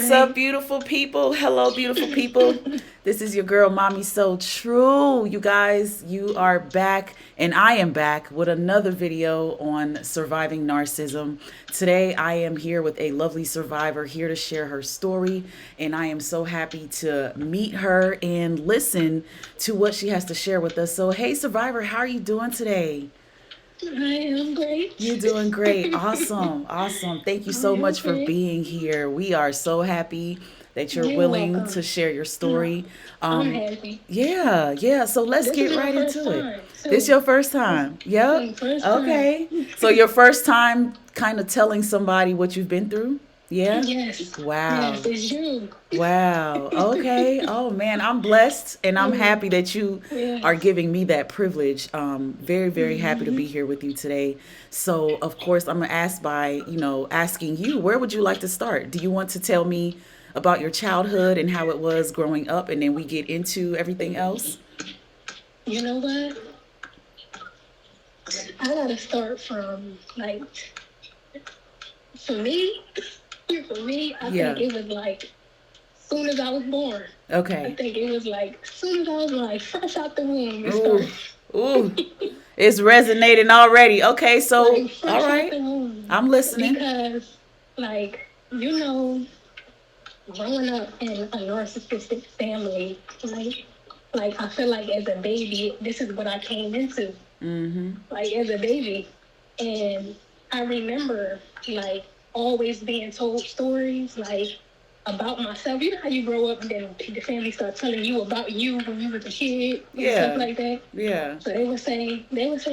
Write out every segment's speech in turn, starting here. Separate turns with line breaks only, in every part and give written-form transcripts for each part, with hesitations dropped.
What's up, beautiful people? Hello, beautiful people. This is your girl, MamiSoTrue. You guys, you are back, and I am back with another video on surviving narcissism. Today, I am here with a lovely survivor here to share her story, and I am so happy to meet her and listen to what she has to share with us. So, hey, survivor, how are you doing today?
I am great.
You're doing great. Awesome. Awesome. Thank you so
I'm
much for
okay.
being here. We are so happy that you're
You're
willing
welcome.
to share your
No,
story.
I'm
Um,
happy.
yeah. So let's
This is
get
my
right
first
into it.
time,
This
too.
your first
This
time?
is
Yep.
my first time.
Okay. So your first time kind of telling somebody what you've been through? Yeah.
Yes. Yes,
Wow.
it's you.
Wow. Okay. Oh man, I'm blessed and I'm
Mm,
happy that you are
yes.
giving me that privilege. Very, very happy to
Hmm.
be here with you today. So, of course, I'm gonna ask by, asking you, where would you like to start? Do you want to tell me about your childhood and how it was growing up, and then we get into everything else?
You know what? I gotta start from, like, for me, I think
Yeah.
it was like, soon as I was born. I
Okay.
think it was like, soon as I was like fresh out the womb, it
Ooh.
started.
Ooh. It's resonating already. Okay. So,
Like
all
fresh out
right.
the womb.
I'm listening.
Because like, growing up in a narcissistic family, like I feel like as a baby, this is what I came into.
Mm-hmm.
Like as a baby. And I remember like always being told stories like about myself. You know how you grow up and then the family starts telling you about you when you was a kid and stuff
Yeah.
like that.
Yeah.
So they would say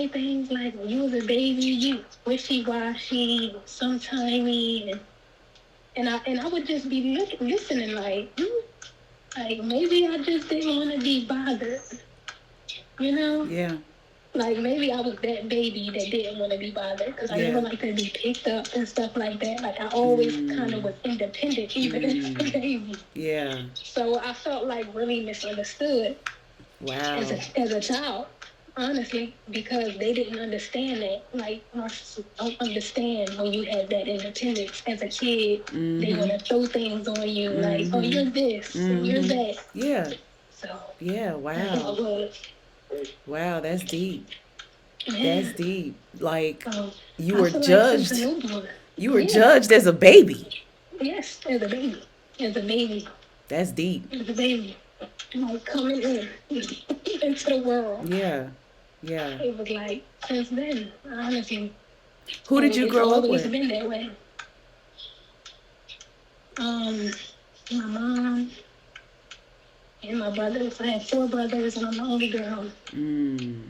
things like when you was a baby, you wishy washy, sometimey, and I would just be listening like maybe I just didn't want to be bothered, you know.
Yeah.
Like maybe I was that baby that didn't want to be bothered because I never
Yeah.
liked to be picked up and stuff like that. Like I always kind of
Mm.
was independent even as a
Mm.
baby.
Yeah.
So I felt like really misunderstood as
Wow.
a child, honestly, because they didn't understand that. Like narcissists don't understand when you have that independence as a kid. They
Mm-hmm.
want to throw things on you, like, oh,
Mm-hmm.
you're this and you're
Mm-hmm.
that.
Yeah.
So
Yeah.
that's how
Wow.
it was.
Wow. That's deep.
Yeah.
That's deep. Like
So
you
I
were
feel like since a
judged.
newborn,
You were
yeah,
judged as a baby.
yes, as a baby,
That's deep.
as a baby, like coming in into the world.
Yeah. Yeah.
It was like since then, honestly,
Who
and
did you
it's
grow up
always
with?
been that way. Um, my mom and my brothers. I had four brothers, and I'm the only girl.
Mm.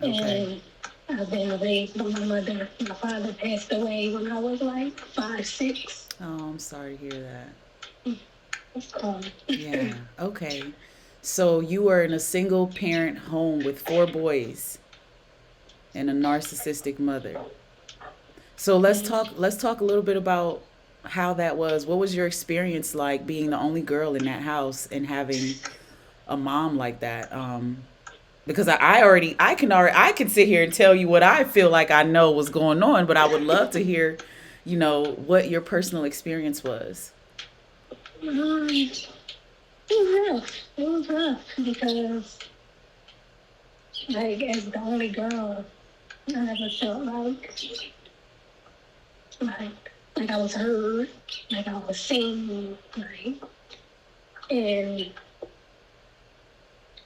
Okay.
And I've been raised by my mother. My father passed away when I was like 5, 6.
Oh, I'm sorry to hear that.
It's called.
Yeah. Okay. So you were in a single parent home with four boys and a narcissistic mother. So let's talk a little bit about how that was. What was your experience like being the only girl in that house and having a mom like that? Because I can sit here and tell you what I feel like I know was going on, but I would love to hear, what your personal experience was.
It was rough. It was rough because, like, as the only girl, I never felt like I was heard, like I was seen, and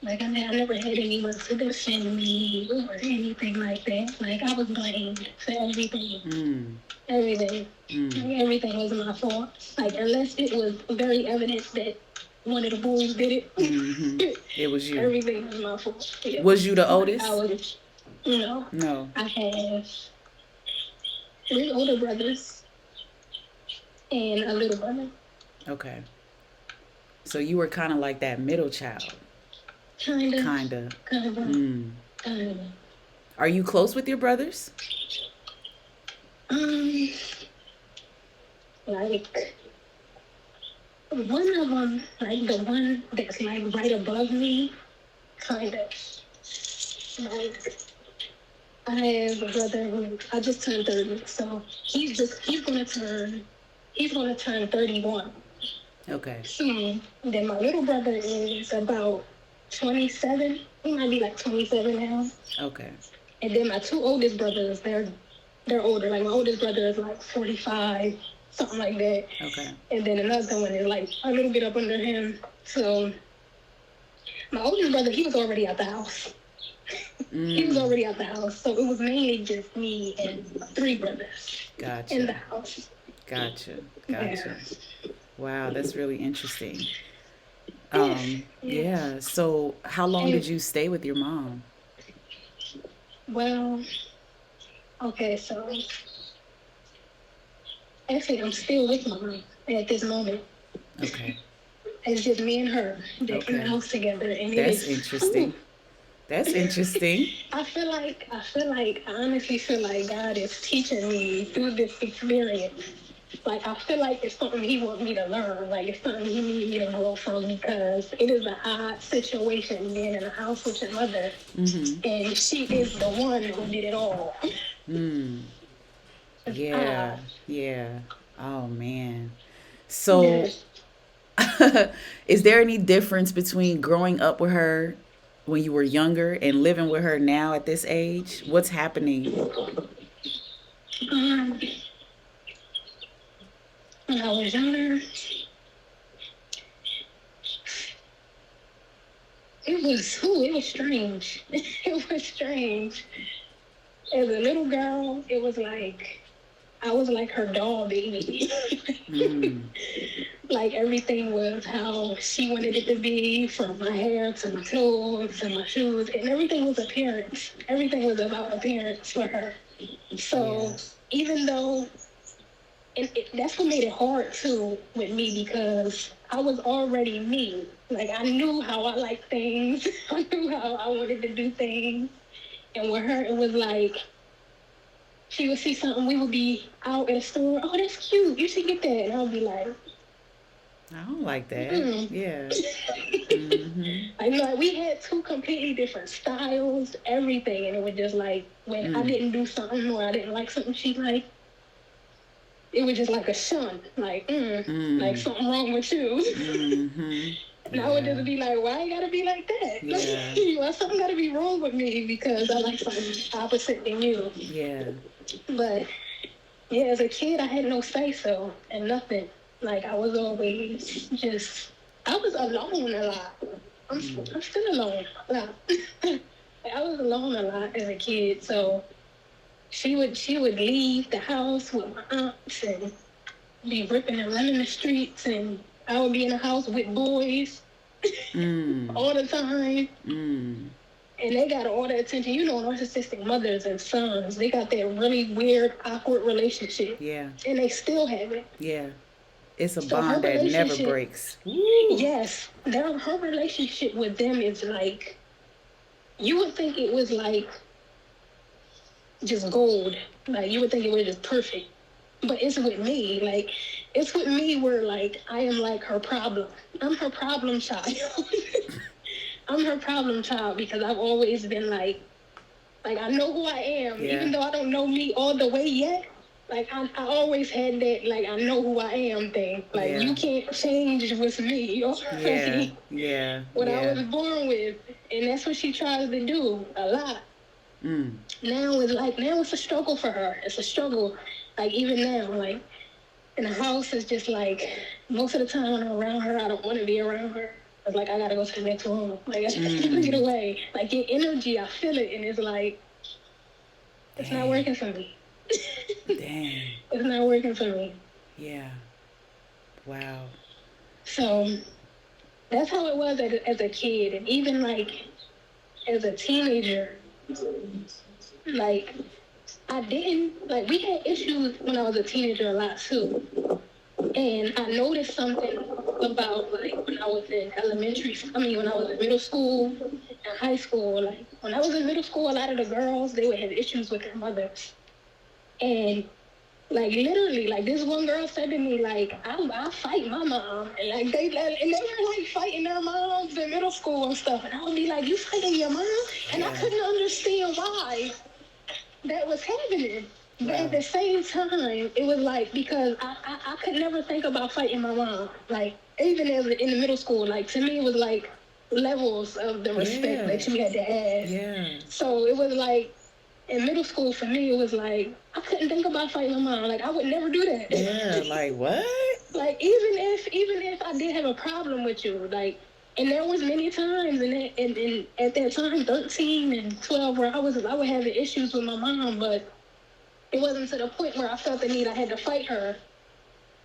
like I never had anyone to defend me or anything like that. Like I was blamed for everything,
Mm,
everything.
mm,
Like everything was my fault. Like unless it was very evident that one of the boys did
mm-hmm.
it,
It was you.
everything was my fault. Yeah.
Was you the
Like I
oldest?
was, you know,
No.
I have 3 older brothers and a little brother.
Okay. So you were kind of like that middle child.
Kinda,
Kinda.
kinda,
Mm.
kinda.
Are you close with your brothers?
Um, like one of them, like the one that's like right above me, kind of. Like I have a brother who I just turned 30, so he's gonna turn He's gonna turn 31.
Okay.
Then my little brother is about 27. He might be like 27 now.
Okay.
And then my two oldest brothers, they're older. Like my oldest brother is like 45, something like that.
Okay.
And then another one is like a little bit up under him. So my oldest brother, he was already out the house. He was already out the house. So it was mainly just me and three brothers in the house.
Gotcha.
Yeah.
Wow, that's really interesting. Yeah. So how long did you stay with your mom?
Well, okay, so actually I'm still with my mom at this moment.
Okay.
It's just me and her in the house together, and
that's interesting. That's interesting.
I honestly feel like God is teaching me through this experience. Like, I feel like it's something he wants me to learn. Like, it's something he needs me to grow from, because it is an odd situation being in a house with your mother. And she is the one who did it all.
Yeah. Yeah. Oh, man. So, is there any difference between growing up with her when you were younger and living with her now at this age? What's happening?
When I was younger, it was strange. It was strange. As a little girl, it was like I was like her doll baby. Like, everything was how she wanted it to be, from my hair to my clothes to my shoes, and everything was appearance. Everything was about appearance for her. So even though, and that's what made it hard too with me, because I was already me. Like, I knew how I liked things. I knew how I wanted to do things. And with her, it was like, she would see something, we would be out at a store. Oh, that's cute. You should get that. And I would be like,
I don't like that. Yeah.
Like, we had two completely different styles, everything. And it was just like, when I didn't do something or I didn't like something she liked, it was just like a shun. Like, like, something wrong with you. And I would just be like, why you gotta be like that? Yeah. Why something gotta be wrong with me because I like something opposite than you? Yeah. But, yeah, as a kid, I had no say-so and nothing. Like, I was always just, I was alone a lot. I'm still alone a lot. I was alone a lot as a kid, so she would leave the house with my aunts and be ripping and running the streets, and I would be in the house with boys all the time. And they got all the attention. You know, narcissistic mothers and sons, they got that really weird, awkward relationship. Yeah. And they still have it. Yeah.
It's a bond that never breaks. Woo.
Yes. Her relationship with them is like, you would think it was like just gold. Like, you would think it was just perfect. But it's with me. Like, it's with me where, like, I am like her problem. I'm her problem child. I'm her problem child because I've always been like I know who I am, even though I don't know me all the way yet. Like, I always had that, like, I know who I am thing. Like, you can't change what's me already. What I was born with. And that's what she tries to do a lot. Now it's a struggle for her. It's a struggle. Like, even now, like, in the house, it's just like, most of the time when I'm around her, I don't want to be around her. It's like, I gotta go to the next room. Like, I gotta get away. Like, your energy, I feel it, and it's like, it's not working for me. Dang. It's not working for me.
Yeah. Wow.
So, that's how it was as a kid. And even, like, as a teenager, like, we had issues when I was a teenager a lot, too. And I noticed something about, like, when I was in when I was in middle school and high school. Like, when I was in middle school, a lot of the girls, they would have issues with their mothers. And, like, literally, like, this one girl said to me, like, I fight my mom. And, like, they were, like, fighting their moms in middle school and stuff. And I would be like, you fighting your mom? And I couldn't understand why that was happening. But
Wow.
at the same time, it was like, because I could never think about fighting my mom. Like, even as in the middle school, like, to me, it was like levels of the respect
Yeah.
that you had to have.
Yeah.
So it was like, in middle school, for me, it was like, I couldn't think about fighting my mom. Like, I would never do that.
Yeah. Like what?
Like, even if I did have a problem with you, like, and there was many times in at that time, 13 and 12, where I would have issues with my mom, but it wasn't to the point where I felt the need I had to fight her,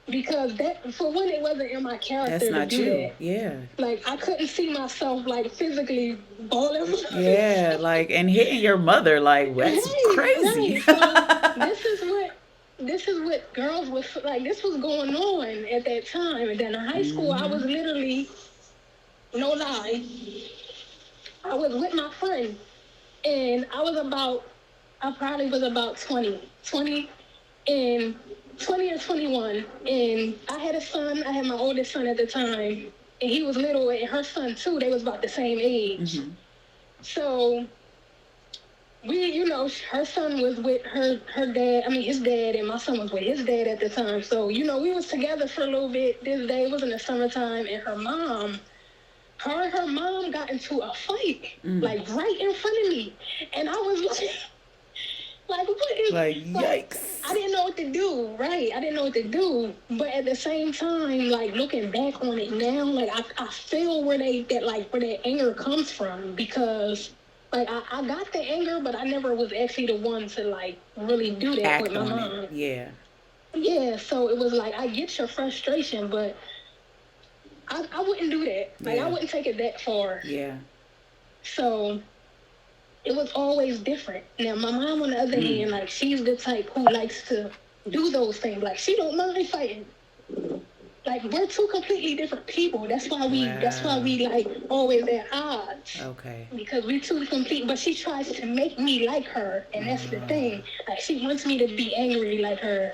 because that, for one, it wasn't in my
That's
character to
not
do
you.
that.
Yeah.
Like, I couldn't see myself like physically balling.
Yeah. Like, and hitting your mother, like, that's crazy.
Right. So this is what girls was like. This was going on at that time, and then in high school, I was literally, no lie, I was with my friend, and I probably was about 20, and 20 or 21, and I had a son. I had my oldest son at the time, and he was little, and her son too. They was about the same age. So her son was with her dad. I mean, his dad, and my son was with his dad at the time. So, we was together for a little bit. This day, it was in the summertime, and her mom got into a fight, like right in front of me. And I was like, what is,
like, yikes.
I didn't know what to do, right? I didn't know what to do. But at the same time, like, looking back on it now, like, I feel where that anger comes from, because like, I got the anger, but I never was actually the one to, like, really do that
Act
with my
on
mom.
it. Yeah.
Yeah, so it was like, I get your frustration, but I wouldn't do that. Like, I wouldn't take it that far.
Yeah.
So it was always different. Now, my mom, on the other hand, like, she's the type who likes to do those things. Like, she don't mind fighting. Like, we're two completely different people. That's why we like always at odds.
Okay.
Because we two complete, but she tries to make me like her, and that's the thing. Like, she wants me to be angry like her.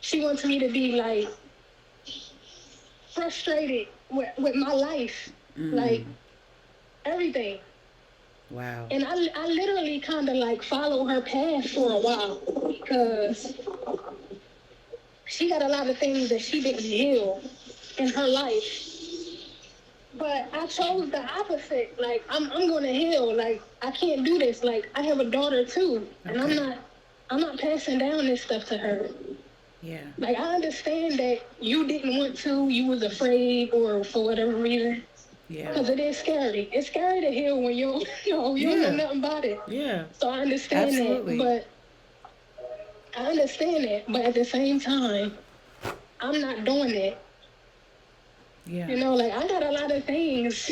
She wants me to be like frustrated with my life, like everything.
Wow.
And I literally kind of like follow her path for a while, because she got a lot of things that she didn't heal in her life. But I chose the opposite. Like, I'm going to heal. Like, I can't do this. Like, I have a daughter too, and I'm not passing down this stuff to her.
Yeah.
Like, I understand that you didn't want to, you was afraid, or for whatever reason.
Yeah.
Because it is scary. It's scary to heal when you don't know nothing about it.
Yeah.
So I understand
Absolutely.
that, but I understand it. But at the same time, I'm not doing it.
Yeah.
Like, I got a lot of things.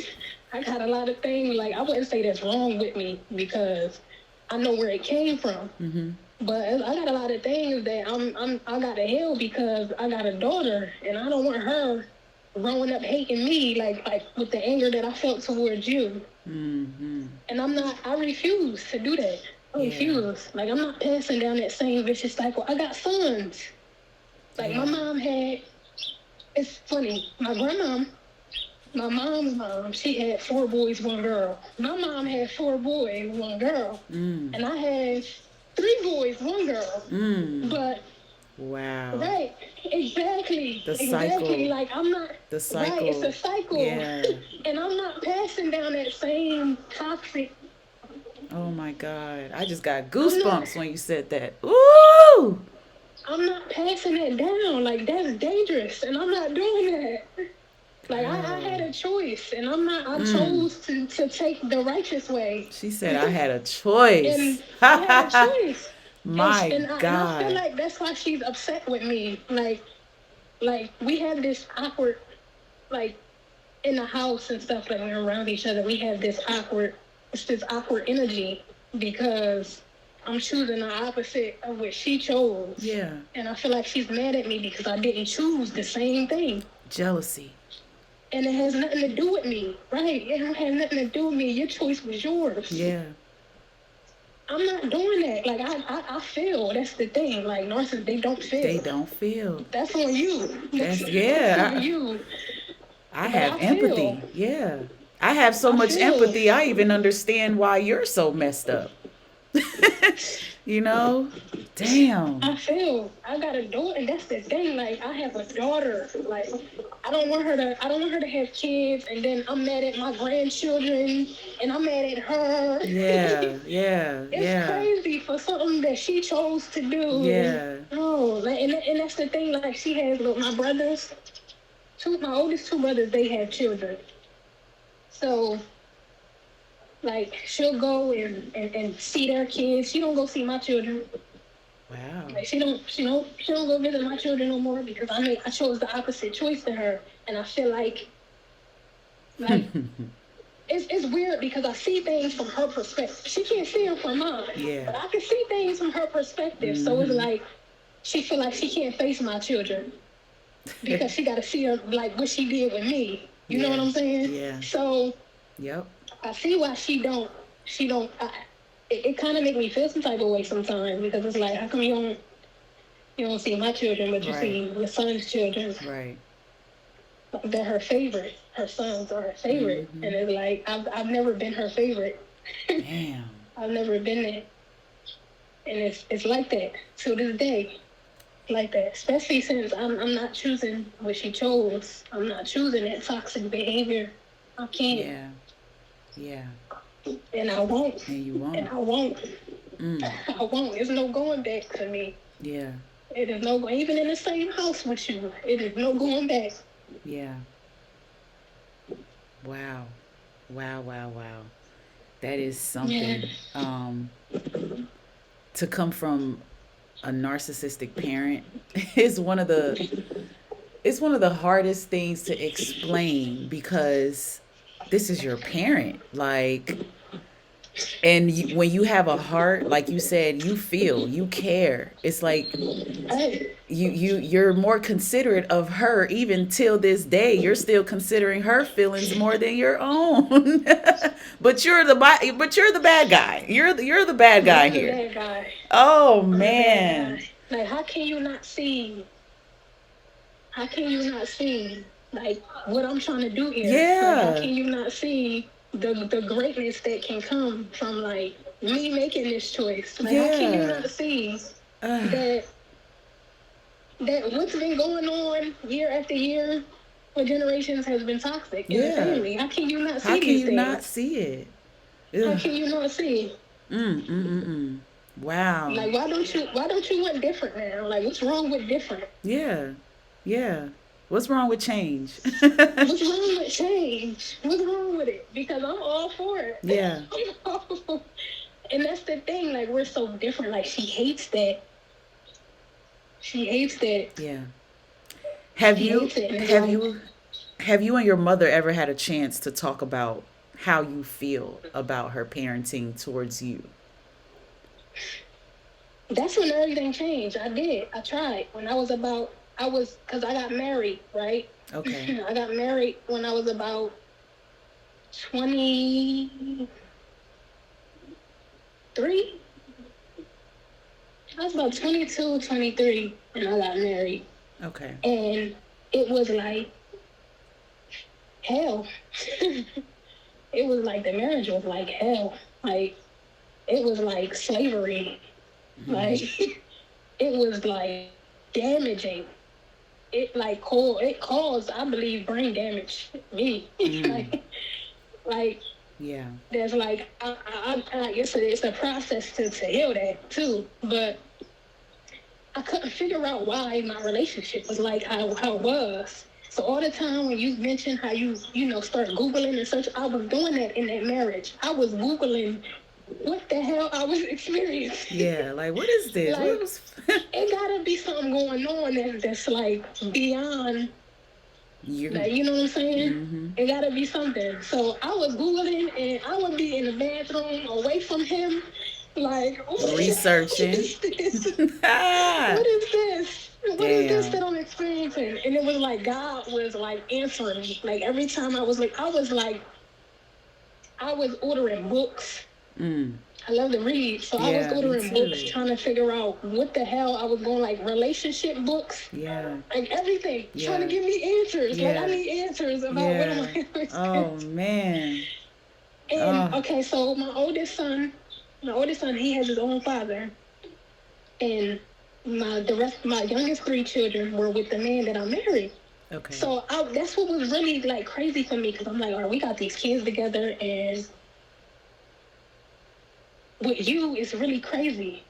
Like, I wouldn't say that's wrong with me, because I know where it came from.
Mm-hmm.
But I got a lot of things that I gotta heal, because I got a daughter, and I don't want her growing up hating me like with the anger that I felt towards you.
Mm-hmm.
And I refuse to do that. I refuse. Like, I'm not passing down that same vicious cycle. I got sons. Like, my mom had, it's funny, my mom's mom, she had 4 boys, 1 girl. My mom had 4 boys, 1 girl. And I had 3 boys, 1 girl. But
wow.
Right, exactly.
The cycle.
Exactly. Like, I'm not.
The cycle.
Right, it's a cycle.
Yeah.
And I'm not passing down that same toxic.
Oh my God. I just got goosebumps when you said that. Ooh!
I'm not passing it down. Like, that's dangerous, and I'm not doing that. Like, I had a choice, and I chose to take the righteous way.
She said I had a choice.
And I had a choice.
My
God. And I feel like that's why she's upset with me. Like, we have this awkward, like, in the house and stuff, like, when we're around each other, we have this awkward energy, because I'm choosing the opposite of what she chose.
Yeah.
And I feel like she's mad at me because I didn't choose the same thing.
Jealousy.
And it has nothing to do with me, right? It don't have nothing to do with me. Your choice was yours.
Yeah.
I'm not doing that. Like, I feel. That's the thing. Like, narcissists, they don't feel.
They don't feel.
That's on you. That's on you.
I have empathy. Yeah. I have so much empathy, I even understand why you're so messed up. You know? Damn.
I got a daughter, and that's the thing. Like, I have a daughter. Like, I don't want her to have kids, and then I'm mad at my grandchildren, and I'm mad at her.
Yeah, yeah,
It's
yeah,
crazy for something that she chose to do.
yeah.
Oh, like, and that's the thing. Like, she has, look, my brothers, my oldest two brothers, they have children. So, like, she'll go and see their kids. She don't go see my children.
Wow.
Like, she don't go visit my children no more because I chose the opposite choice to her, and I feel like it's weird because I see things from her perspective. She can't see them from mine,
Yeah.
but I can see things from her perspective. So it's like she feel like she can't face my children because she got to see her like what she did with me. You know what I'm saying?
Yeah.
So
Yep.
I see why she don't. It kind of make me feel some type of way sometimes because it's like, how come you don't see my children, but you see your son's children?
Right.
They're her favorite. Her sons are her favorite, and it's like I've never been her favorite.
Damn.
I've never been that, and it's like that to this day, like that. Especially since I'm not choosing what she chose. I'm not choosing that toxic behavior. I can't.
Yeah. Yeah.
And I won't.
And you won't.
And I won't. I won't. There's no going back for me.
Yeah.
It is no, even in the same house with you, it is no going back.
Yeah. Wow. Wow, wow, wow. That is something. To come from a narcissistic parent is one of the hardest things to explain because this is your parent. Like, and when you have a heart, like you said, you feel, you care. It's like you're more considerate of her. Even till this day, you're still considering her feelings more than your own. But you're the bad guy. You're the bad guy here.
Bad guy.
Oh man.
Like, how can you not see? How can you not see like what I'm trying to do here?
Yeah.
Like, how can you not see the greatness that can come from like me making this choice? Like, how can you not see that what's been going on year after year for generations has been toxic in the family? How can you not see
How can
these
you
things?
not see it?
How can you not see?
Wow.
Like, why don't you want different now? Like, what's wrong with different?
Yeah. Yeah. What's wrong with change?
What's wrong with change? What's wrong with it? Because I'm all for it.
Yeah.
And that's the thing. Like, we're so different. Like, she hates that. She hates that.
Yeah. Have you and your mother ever had a chance to talk about how you feel about her parenting towards you?
That's when everything changed. I did. I tried. Because I got married, right?
Okay.
I got married when I was about 23. I was about 22, 23, and I got married.
Okay.
And it was like hell. It was like the marriage was like hell. Like, it was like slavery. Like, it was like damaging. It caused, I believe, brain damage. Me. like
Yeah.
there's like I guess it's a process to heal that too. But I couldn't figure out why my relationship was like how it was. So all the time when you mention how you start Googling and search, I was doing that in that marriage. I was Googling what the hell I was experiencing.
Yeah, like, what is this?
Like, it gotta be something going on that's like beyond. Like, you know what I'm saying? It gotta be something. So I was Googling, and I would be in the bathroom away from him, like,
researching.
What is this? What is this? What is this that I'm experiencing? And it was like God was like answering me. Like, every time I was ordering books. I love to read, so I was ordering books, trying to figure out what the hell I was going, like relationship books, like everything, trying to give me answers. Like, I need answers about what am I experiencing.
Oh man.
And okay, so my oldest son, he has his own father, and my youngest three children were with the man that I married.
Okay.
So that's what was really like crazy for me, because I'm like, all right, we got these kids together, and with you is really crazy.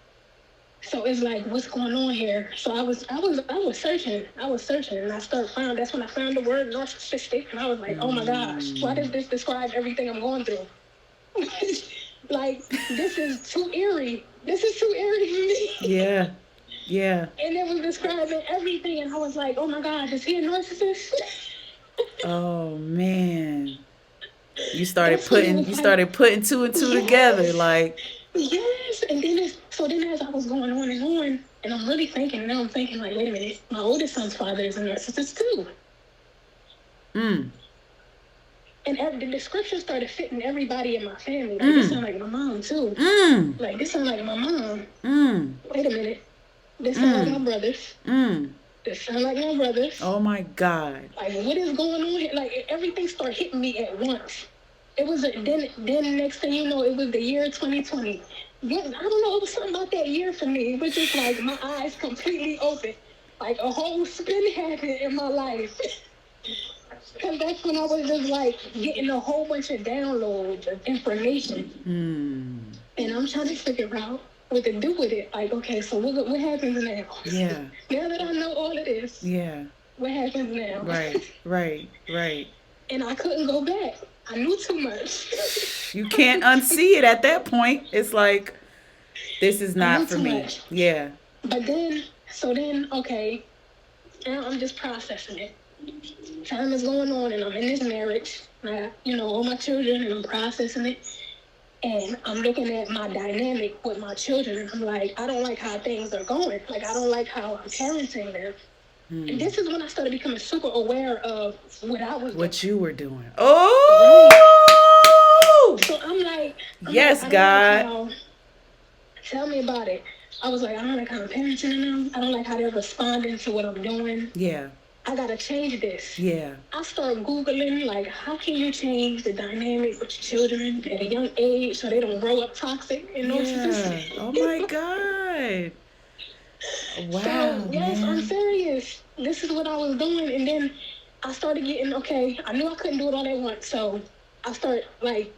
So it's like, what's going on here? So I was searching, and that's when I found the word narcissistic, and I was like, oh my gosh, why does this describe everything I'm going through? Like, this is too eerie. This is too eerie for me.
Yeah. Yeah.
And it was describing everything, and I was like, oh my God, is he a narcissist?
Oh man. You started putting two and two together, like.
Yes, and then as I was going on, and I'm really thinking, and now I'm thinking, like, wait a minute, my oldest son's father is a narcissist too. And the description started fitting everybody in my family. Like, this sound like my mom too. Like, this sound like my mom. Wait a minute, this sound like my brothers. This sound like my brothers.
Oh my God.
Like, what is going on here? Like, everything started hitting me at once. It was then next thing you know, it was the year 2020. I don't know, it was something about that year for me. It was just like my eyes completely open. Like a whole spin happened in my life. Because that's when I was just like getting a whole bunch of downloads of information. And I'm trying to figure out what to do with it. Like, okay, so what happens now?
Yeah.
Now that I know all of this,
yeah,
what happens now?
Right.
And I couldn't go back. I knew too much.
You can't unsee it at that point. It's like, this is not for me. Much. Yeah.
But then, okay, now I'm just processing it. Time is going on, and I'm in this marriage. I, all my children, and I'm processing it. And I'm looking at my dynamic with my children, and I'm like, I don't like how things are going. Like, I don't like how I'm parenting them. And this is when I started becoming super aware of what I was doing.
What you were doing. Oh!
So I'm like,
yes, God.
Tell me about it. I was like, I don't like how I'm parenting them. I don't like how they're responding to what I'm doing.
Yeah.
I gotta change this.
Yeah.
I started Googling, like, how can you change the dynamic with your children at a young age so they don't grow up toxic and narcissistic?
Oh my God. Wow.
So, yes, man. I'm serious. This is what I was doing. And then I started getting, okay, I knew I couldn't do it all at once. So I started, like,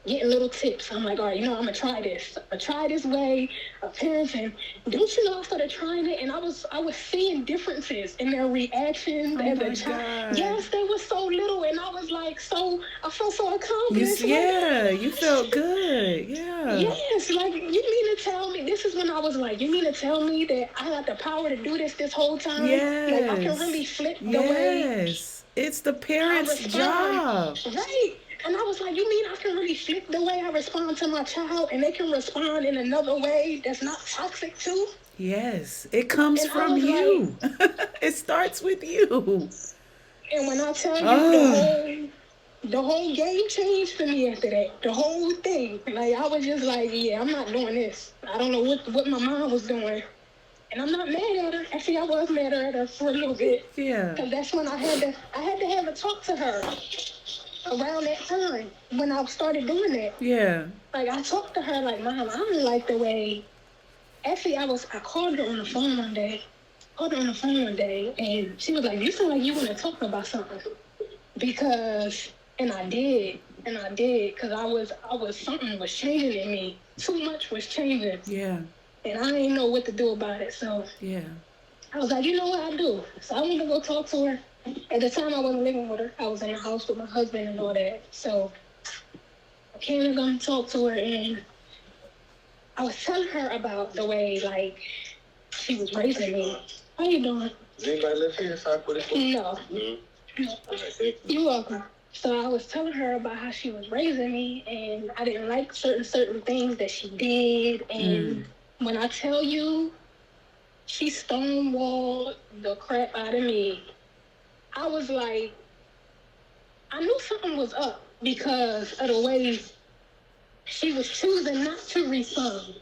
getting little tips. I'm like, all right, I'm going to try this. I try this way of parenting. Don't you know, I started trying it, and I was seeing differences in their reactions as a child. Yes, they were so little, and I was like, I felt so accomplished.
You felt good. Yeah.
Yes, like, you mean to tell me, this is when I was like, you mean to tell me that I had the power to do this whole time?
Yes.
Like, I can really flip the way.
Yes. It's the parent's job.
Right. And I was like, you mean I can really flip the way I respond to my child, and they can respond in another way that's not toxic too?
Yes, it comes from you. Like, it starts with you.
And when I tell you, the whole game changed for me after that. The whole thing. Like, I was just like, yeah, I'm not doing this. I don't know what my mom was doing. And I'm not mad at her. Actually, I was mad at her for a little bit.
Yeah.
Because that's when I had to have a talk to her. Around that time, when I started doing that.
Yeah.
Like, I talked to her like, Mom, I don't like the way. Actually, I called her on the phone one day. And she was like, you sound like you want to talk about something. And I did, because I was, something was changing in me. Too much was changing.
Yeah.
And I didn't know what to do about it, so. Yeah. I was like, you know what I do? So I went to go talk to her. At the time, I wasn't living with her. I was in the house with my husband and all that. So I came to come talk to her, and I was telling her about the way, like, she was raising me. How you doing?
Does anybody live here? So I put it
No. No. You're welcome. So I was telling her about how she was raising me, and I didn't like certain things that she did. And when I tell you, she stonewalled the crap out of me. I was like, I knew something was up because of the way she was choosing not to respond.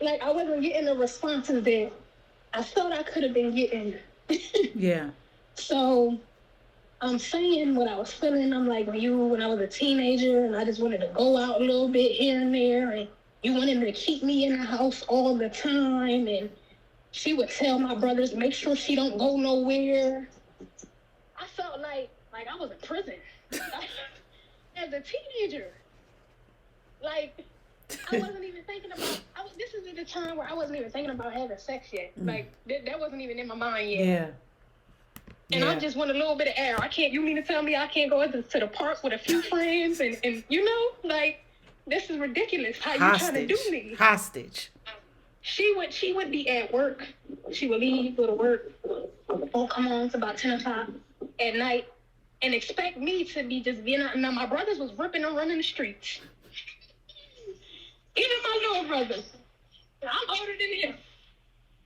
Like, I wasn't getting the responses that I thought I could have been getting.
Yeah.
So I'm saying what I was feeling. I'm like, when I was a teenager and I just wanted to go out a little bit here and there, and You wanted to keep me in the house all the time, and she would tell my brothers, make sure she don't go nowhere. I felt like I was in prison. As a teenager. Like, I wasn't even thinking about, this is the time where I wasn't even thinking about having sex yet. Like, that wasn't even in my mind yet.
Yeah.
And I just want a little bit of air. You mean to tell me I can't go to the park with a few friends and like, this is ridiculous. How you trying to do me?
Hostage.
She would be at work. She would leave, go to work. Won't come home till about 10 o'clock at night and expect me to be just being out. Now, my brothers was ripping and running the streets. Even my little brother. I'm older than him.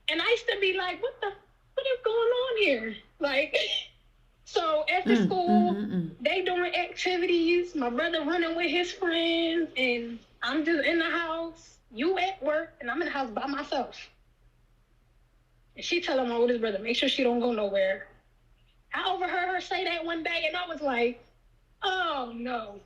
And I used to be like, what is going on here? Like, so after school, they doing activities, my brother running with his friends, and I'm just in the house, you at work, and I'm in the house by myself. And she telling my oldest brother, make sure she don't go nowhere. I overheard her say that one day, and I was like, oh, no.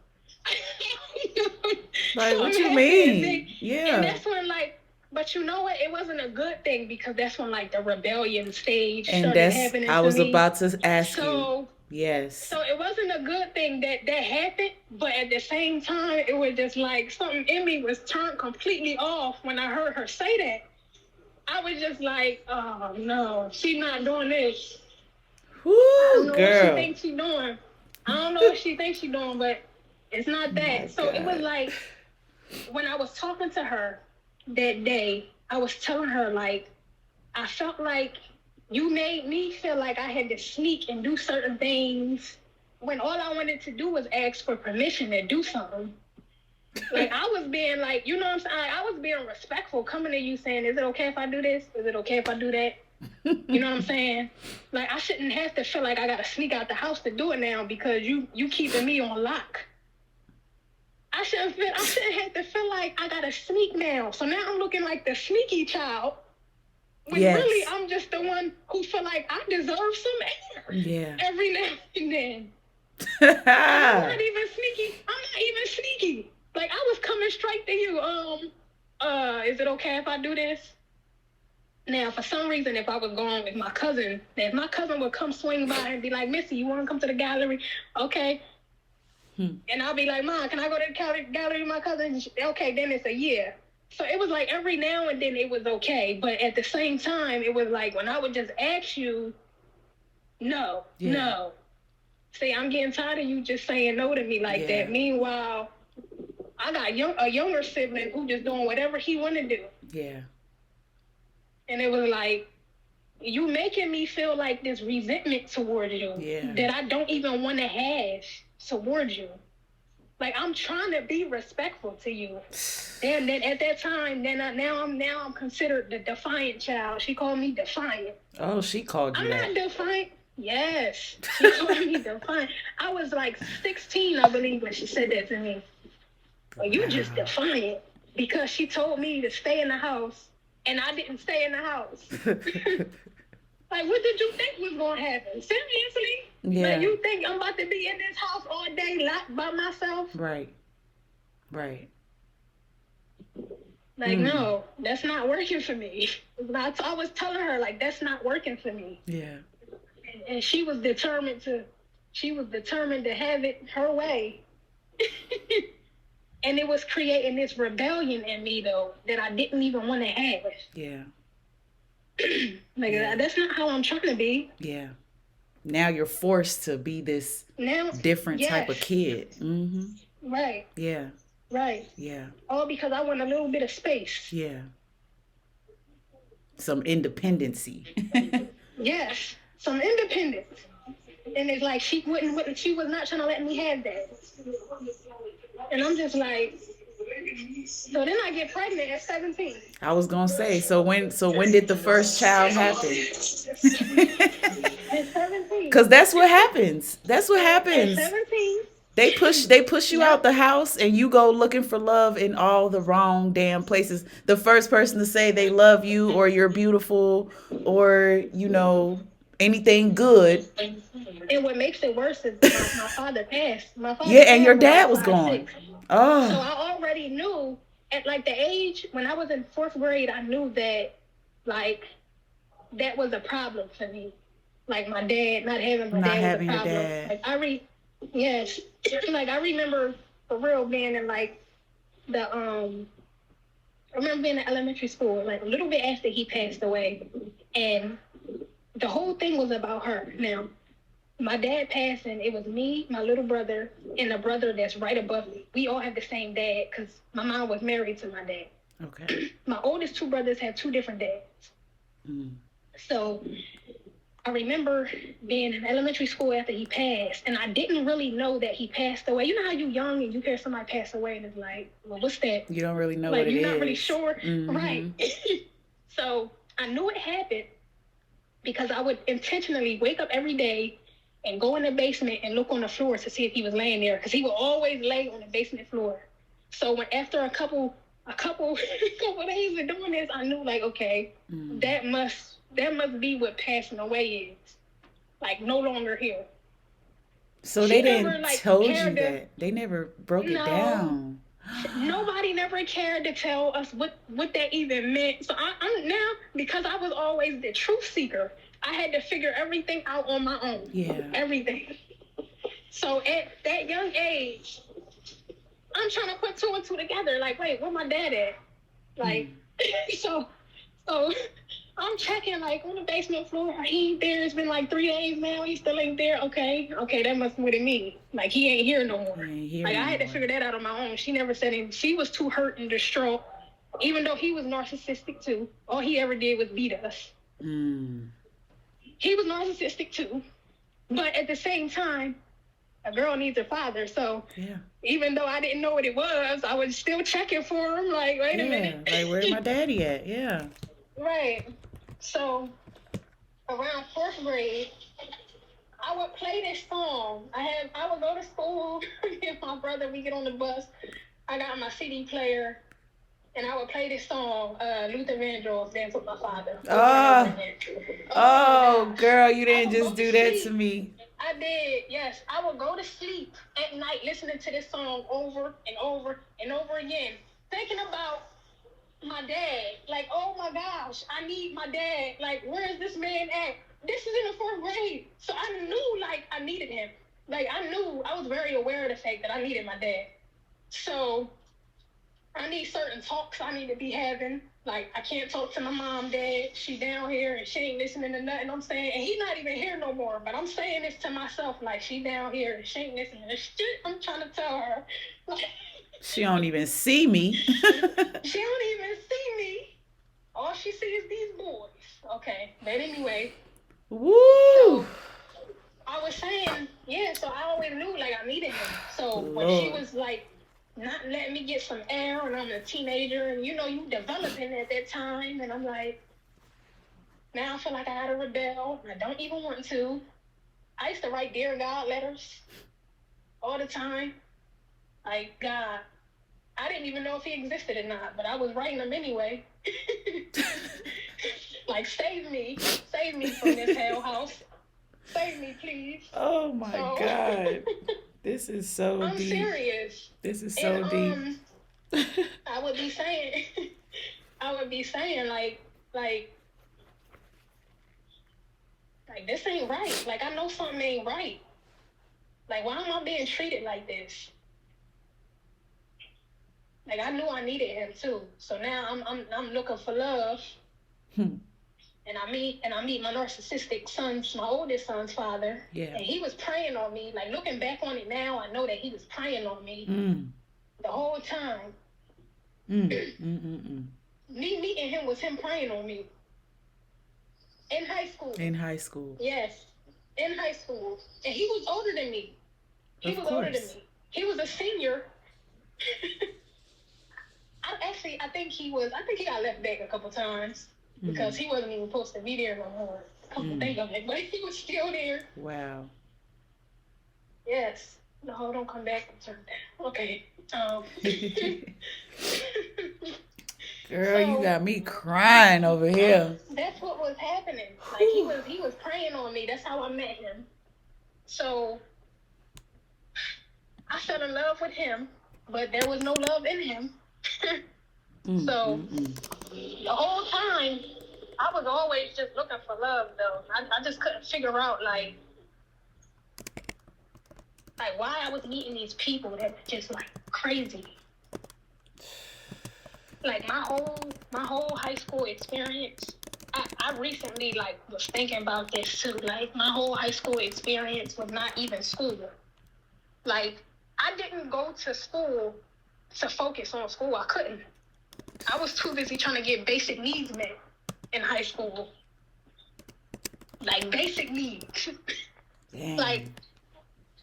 Like, what you mean? Yeah.
And that's when, like, but you know what? It wasn't a good thing because that's when, like, the rebellion stage started happening.
I was about to ask you. Yes.
So it wasn't a good thing that happened, but at the same time, it was just like something in me was turned completely off when I heard her say that. I was just like, oh, no, she's not doing this.
Woo,
I don't know
girl.
what she thinks she's doing. I don't know what she thinks she's doing, but it's not that. So it was like, when I was talking to her that day, I was telling her, like, I felt like you made me feel like I had to sneak and do certain things when all I wanted to do was ask for permission to do something. Like, I was being like, you know what I'm saying? I was being respectful, coming to you saying, is it okay if I do this? Is it okay if I do that? You know what I'm saying? Like, I shouldn't have to feel like I got to sneak out the house to do it now because you keeping me on lock. I shouldn't have to feel like I got to sneak now. So now I'm looking like the sneaky child. When really I'm just the one who feel like I deserve some air. Every now and then. I'm not even sneaky. Like, I was coming straight to you. Is it okay if I do this? Now, for some reason, if I was going with my cousin, if my cousin would come swing by and be like, Missy, you want to come to the gallery? Okay. And I'll be like, Mom, can I go to the gallery with my cousin? Okay, then it's a yeah. So it was like every now and then it was okay. But at the same time, it was like when I would just ask you, no. See, I'm getting tired of you just saying no to me like that. Meanwhile, I got a younger sibling who just doing whatever he want to do.
Yeah.
And it was like, you making me feel like this resentment towards you that I don't even want to have towards you. Like, I'm trying to be respectful to you. And then at that time, now I'm considered the defiant child. She called me defiant.
Oh, she called you
I'm
that.
not defiant. Yes. She called me defiant. I was like 16, I believe, when she said that to me. Well, you just defiant because she told me to stay in the house and I didn't stay in the house. Like, what did you think was going to happen? Seriously?
Yeah.
Like, you think I'm about to be in this house all day locked by myself?
Right.
Like, no, that's not working for me. I was telling her, like, that's not working for me.
Yeah.
And she was determined to have it her way. And it was creating this rebellion in me, though, that I didn't even want to have.
Yeah.
That's not how I'm trying to be.
Yeah. Now you're forced to be this different type of kid. Mm-hmm.
Right.
Yeah.
Right.
Yeah.
All because I want a little bit of space.
Yeah. Some independency.
Yes. Some independence. And it's like she was not trying to let me have that. And I'm just like, so then I get pregnant at 17.
I was gonna say, so when did the first child happen?
At 17.
Because that's what happens. At 17. They push you out the house and you go looking for love in all the wrong damn places. The first person to say they love you or you're beautiful or, anything good.
And what makes it worse is my father passed.
And your dad was gone. Oh.
So I already knew at like the age when I was in 4th grade, I knew that like that was a problem for me. Like my dad, not having my
Not
dad was a
having your
problem.
dad.
Like yes, like I remember for real being in like the I remember being in elementary school, like a little bit after he passed away, and the whole thing was about her. Now, my dad passing, it was me, my little brother, and a brother that's right above me. We all have the same dad because my mom was married to my dad.
Okay.
My oldest 2 brothers have 2 different dads.
Mm.
So I remember being in elementary school after he passed, and I didn't really know that he passed away. You know how you young and you hear somebody pass away, and it's like, well, what's that?
You don't really know
Like,
what it is.
you're not really sure.
Mm-hmm.
Right. So I knew it happened because I would intentionally wake up every day and go in the basement and look on the floor to see if he was laying there, because he would always lay on the basement floor. So when after a couple days of doing this, I knew like, okay, that must be what passing away is. Like, no longer here.
So they didn't told you that. They never broke it down.
Nobody never cared to tell us what that even meant. So I'm now, because I was always the truth seeker, I had to figure everything out on my own.
Yeah.
Everything. So at that young age, I'm trying to put 2 and 2 together. Like, wait, where my dad at? Like, so I'm checking, like, on the basement floor. He ain't there. It's been like 3 days now. He still ain't there. Okay, that must be what it means. Like, he ain't here no more. I had to figure that out on my own. She never said anything. She was too hurt and distraught, even though he was narcissistic too. All he ever did was beat us. He was narcissistic too. But at the same time, a girl needs her father. So even though I didn't know what it was, I was still checking for him. Like, wait a minute.
Like, where's my daddy at? Yeah.
Right. So around 4th grade, I would play this song. I would go to school, me and my brother, we get on the bus. I got my CD player, and I would play this song, Luther Vandross, Dance with My Father.
Oh, girl, you didn't just do that to me.
I did, yes. I would go to sleep at night listening to this song over and over and over again, thinking about my dad. Like, oh my gosh, I need my dad. Like, where is this man at? This is in the 4th grade. So I knew, like, I needed him. Like, I was very aware of the fact that I needed my dad. So I need certain talks I need to be having. Like, I can't talk to my mom, dad. She down here and she ain't listening to nothing I'm saying. And he's not even here no more. But I'm saying this to myself, like, she down here and she ain't listening to shit I'm trying to tell her.
She don't even see me.
She don't even see me. All she sees is these boys. Okay, but anyway.
Woo!
So I was saying, so I always knew, like, I needed him. So when she was, like, not letting me get some air, and I'm a teenager, and, you developing at that time, and I'm like, now I feel like I gotta rebel, and I don't even want to. I used to write Dear God letters all the time. Like, God, I didn't even know if he existed or not, but I was writing them anyway. Like, save me from this hell house. Save me, please.
Oh my God. This is so
I'm
deep.
serious.
This is so deep.
I would be saying, like, this ain't right. Like, I know something ain't right. Like, why am I being treated like this? Like, I knew I needed him too. So now I'm looking for love. And I meet my narcissistic son's, my oldest son's father.
Yeah.
And he was praying on me. Like, looking back on it now, I know that he was praying on me the whole time. Me meeting him was him praying on me. In high school. Yes. In high school. And he was older than me. He was older than me. He was a senior. I think he got left back a couple times. Because he wasn't even supposed to be there no more. Come to think of it, but he was still there.
Wow.
Yes. No, don't come back and turn down. Okay.
Girl, you got me crying over here.
That's what was happening. Like, he was praying on me. That's how I met him. So I fell in love with him, but there was no love in him. So the whole time, I was always just looking for love, though. I just couldn't figure out, like why I was meeting these people that were just, like, crazy. Like, my whole high school experience, I recently, like, was thinking about this, too. Like, my whole high school experience was not even school. Like, I didn't go to school to focus on school. I couldn't. I was too busy trying to get basic needs met in high school. Like, basic needs.
Damn.
Like,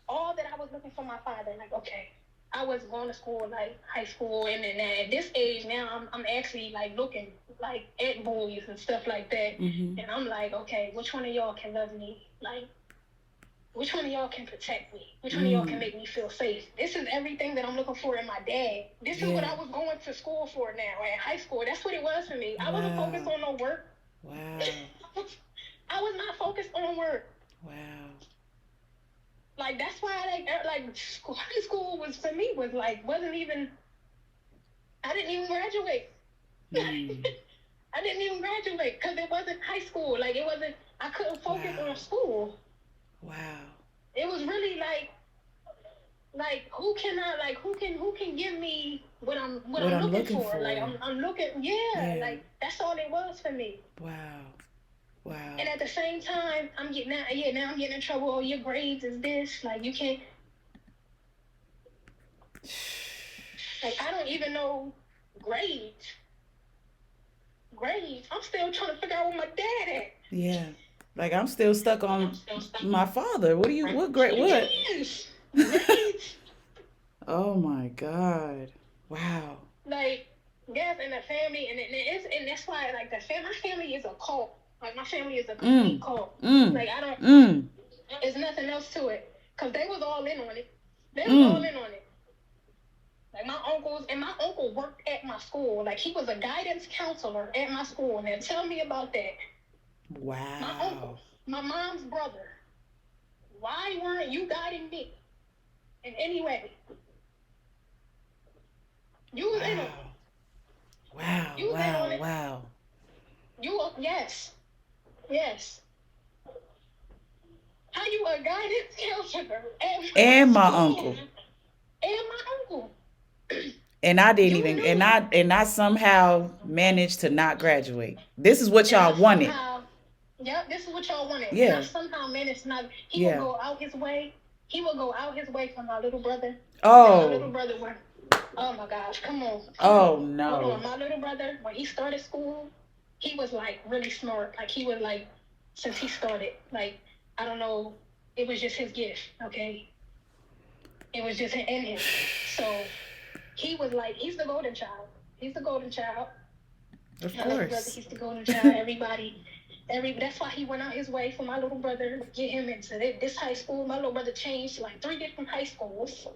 all that I was looking for my father. Like, okay, I was going to school, like, high school, and then at this age now, I'm actually, like, looking, like, at boys and stuff like that. And I'm like, okay, which one of y'all can love me? Like, which one of y'all can protect me? Which one of y'all can make me feel safe? This is everything that I'm looking for in my dad. This is what I was going to school for now. At high school, that's what it was for me. I wasn't focused on no work.
Wow.
I was not focused on work.
Wow.
Like, that's why, high school was, for me, was, like, wasn't even, I didn't even graduate. I didn't even graduate because it wasn't high school. Like, it wasn't, I couldn't focus on school.
Wow.
It was really like who can give me what I'm looking for? Like, I'm looking, like, that's all it was for me.
Wow. Wow.
And at the same time, now I'm getting in trouble. Oh, your grades is this. Like, you can't. Like, I don't even know grades. I'm still trying to figure out where my dad at.
Yeah. Like, I'm still stuck on my father. What grade? What?
Yes. Grades.
Oh my God. Wow.
Like, yes, and the family, and that's why, like, my family is a cult. Like, my family is a complete cult. Like, I don't, there's nothing else to it. Because they was all in on it. Like, my uncle worked at my school. Like, he was a guidance counselor at my school. Now, tell me about that.
Wow.
My uncle, my mom's brother. Why weren't you guiding me in any way? You was in on it.
Wow.
You was in on it.
Wow.
Yes. How you a guidance counselor
and my uncle. And I didn't even, and I somehow managed to not graduate. This is what y'all wanted.
This is what y'all wanted.
Yeah.
And I somehow managed not. He would go out his way. He would go out his way for my little brother.
Oh.
My little brother went. Oh my gosh! Come on.
No.
Hold on. My little brother, when he started school, he was, like, really smart. Like, he was, like, since he started, like, I don't know, it was just his gift. Okay. It was just in him. So he was, like, he's the golden child.
Of course.
My little brother, he's the golden child. That's why he went out his way for my little brother to get him into this high school. My little brother changed to, like, 3 different high schools.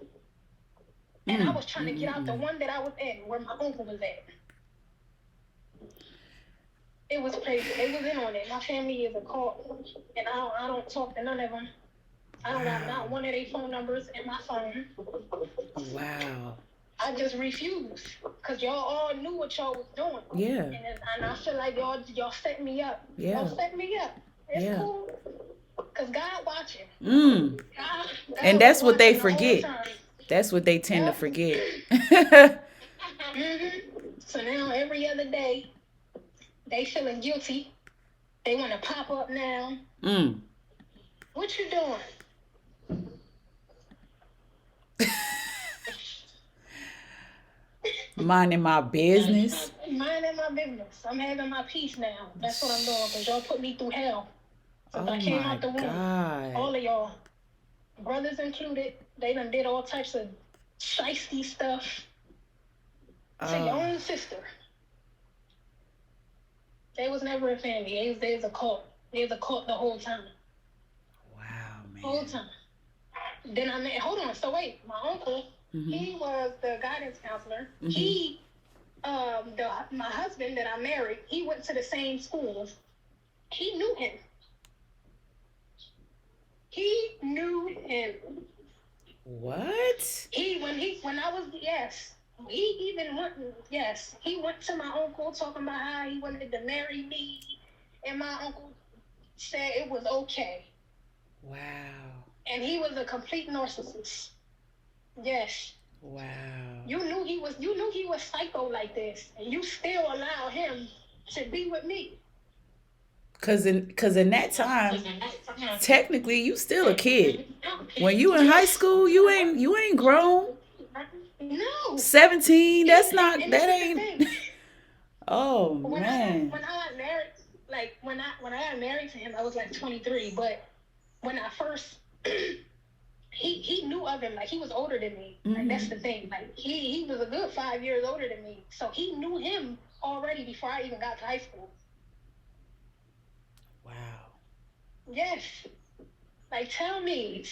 And I was trying to get out the one that I was in, where my uncle was at. It was crazy. They was in on it. My family is a cult, and I don't talk to none of them. I don't have not one of their phone numbers in my phone.
Wow.
I just refuse, because y'all all knew what y'all was doing.
Yeah.
And I feel like y'all set me up.
Yeah.
Y'all set me up. It's cool. Because God watching. God
and that's what they forget. That's what they tend to forget.
So now every other day, they feeling guilty. They want to pop up now. What you doing?
Minding my business.
I'm having my peace now. That's what I'm doing, because y'all put me through hell. Since I came out the womb.
God.
All of y'all, brothers included, they done did all types of shiesty stuff to your own sister. They was never a family. They was a cult. They was a cult the whole time.
Wow, man.
Whole time. Then I met, hold on, so wait, my uncle, he was the guidance counselor. He, my husband that I married, he went to the same schools. He knew him.
What?
When I was, yes. He even went, yes, he went to my uncle talking about how he wanted to marry me, and my uncle said it was okay.
Wow.
And he was a complete narcissist. Yes.
Wow.
You knew he was psycho like this, and you still allow him to be with me.
Cause in that time, technically you still a kid. When you in high school, you ain't grown.
No.
17, that's
And
not
this
that
is the
ain't.
thing.
Oh
When
man.
I got married, like when I got married to him, I was like 23. But when I first, he knew of him. Like he was older than me. Like that's the thing. Like he was a good 5 years older than me, so he knew him already before I even got to high school.
Wow.
Yes. Like tell me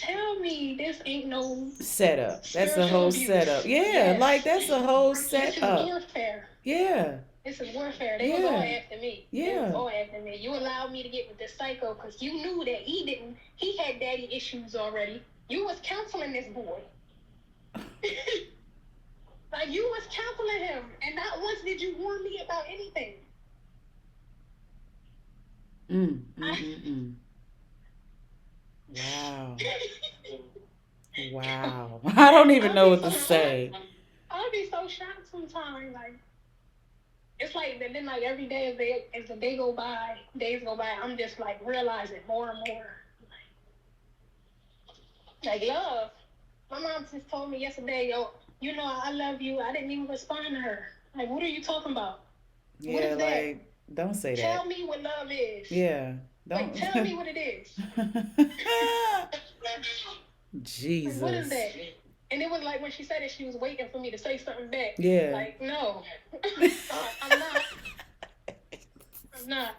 this ain't no
Setup. That's a
spiritual
whole
abuse.
setup. Yeah,
Yes.
like that's a whole
This is
setup.
warfare.
Yeah.
This is warfare. They was all after me.
Yeah.
They was all after me. You allowed me to get with this psycho because you knew that he had daddy issues already. You was counseling this boy. Like you was counseling him, and not once did you warn me about anything.
Wow. Wow. I don't even know what to say.
I'll be so shocked sometimes. Like it's like then like every day as the days go by, I'm just like realizing more and more. Like love. My mom just told me yesterday, yo, you know I love you. I didn't even respond to her. Like, what are you talking about?
Yeah,
what is that?
like don't say that.
Tell me what love is.
Yeah. Don't.
Like, tell me what it is.
Jesus.
Like, what is that? And it was like when she said it, she was waiting for me to say something back.
Yeah.
Like, no. I'm not. I'm not.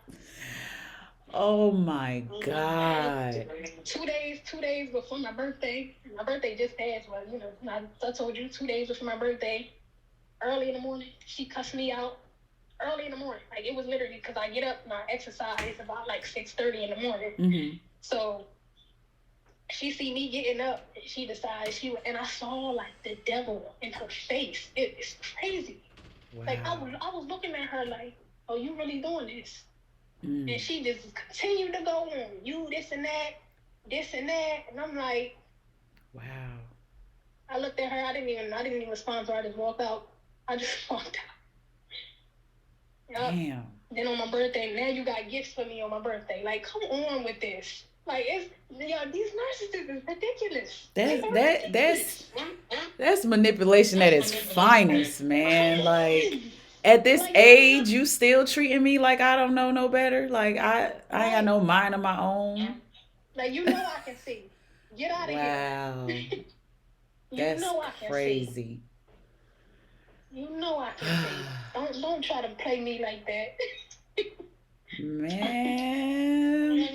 Oh my God.
2 days before my birthday just passed. Well, you know, I told you 2 days before my birthday, early in the morning, she cussed me out. Early in the morning. Like, it was literally because I get up and I exercise about like 6:30 in the morning. So she see me getting up and she decides and I saw like the devil in her face. It's crazy. Wow. Like I was looking at her like, oh, you really doing this? And she just continued to go on. You this and that, and I'm like, wow. I looked at her. I didn't even respond to her. I just walked out. Damn. Then on my birthday, now you got gifts for me on my birthday. Like, come on with this. Like, these narcissists is ridiculous.
That's manipulation at its finest, man. Like, at this age, you still treating me like I don't know no better. Like I ain't got no mind of my own.
Like, you know I can see. Get out of here.
Wow. That's crazy.
You know I can see. Don't try to play me like that.
Man.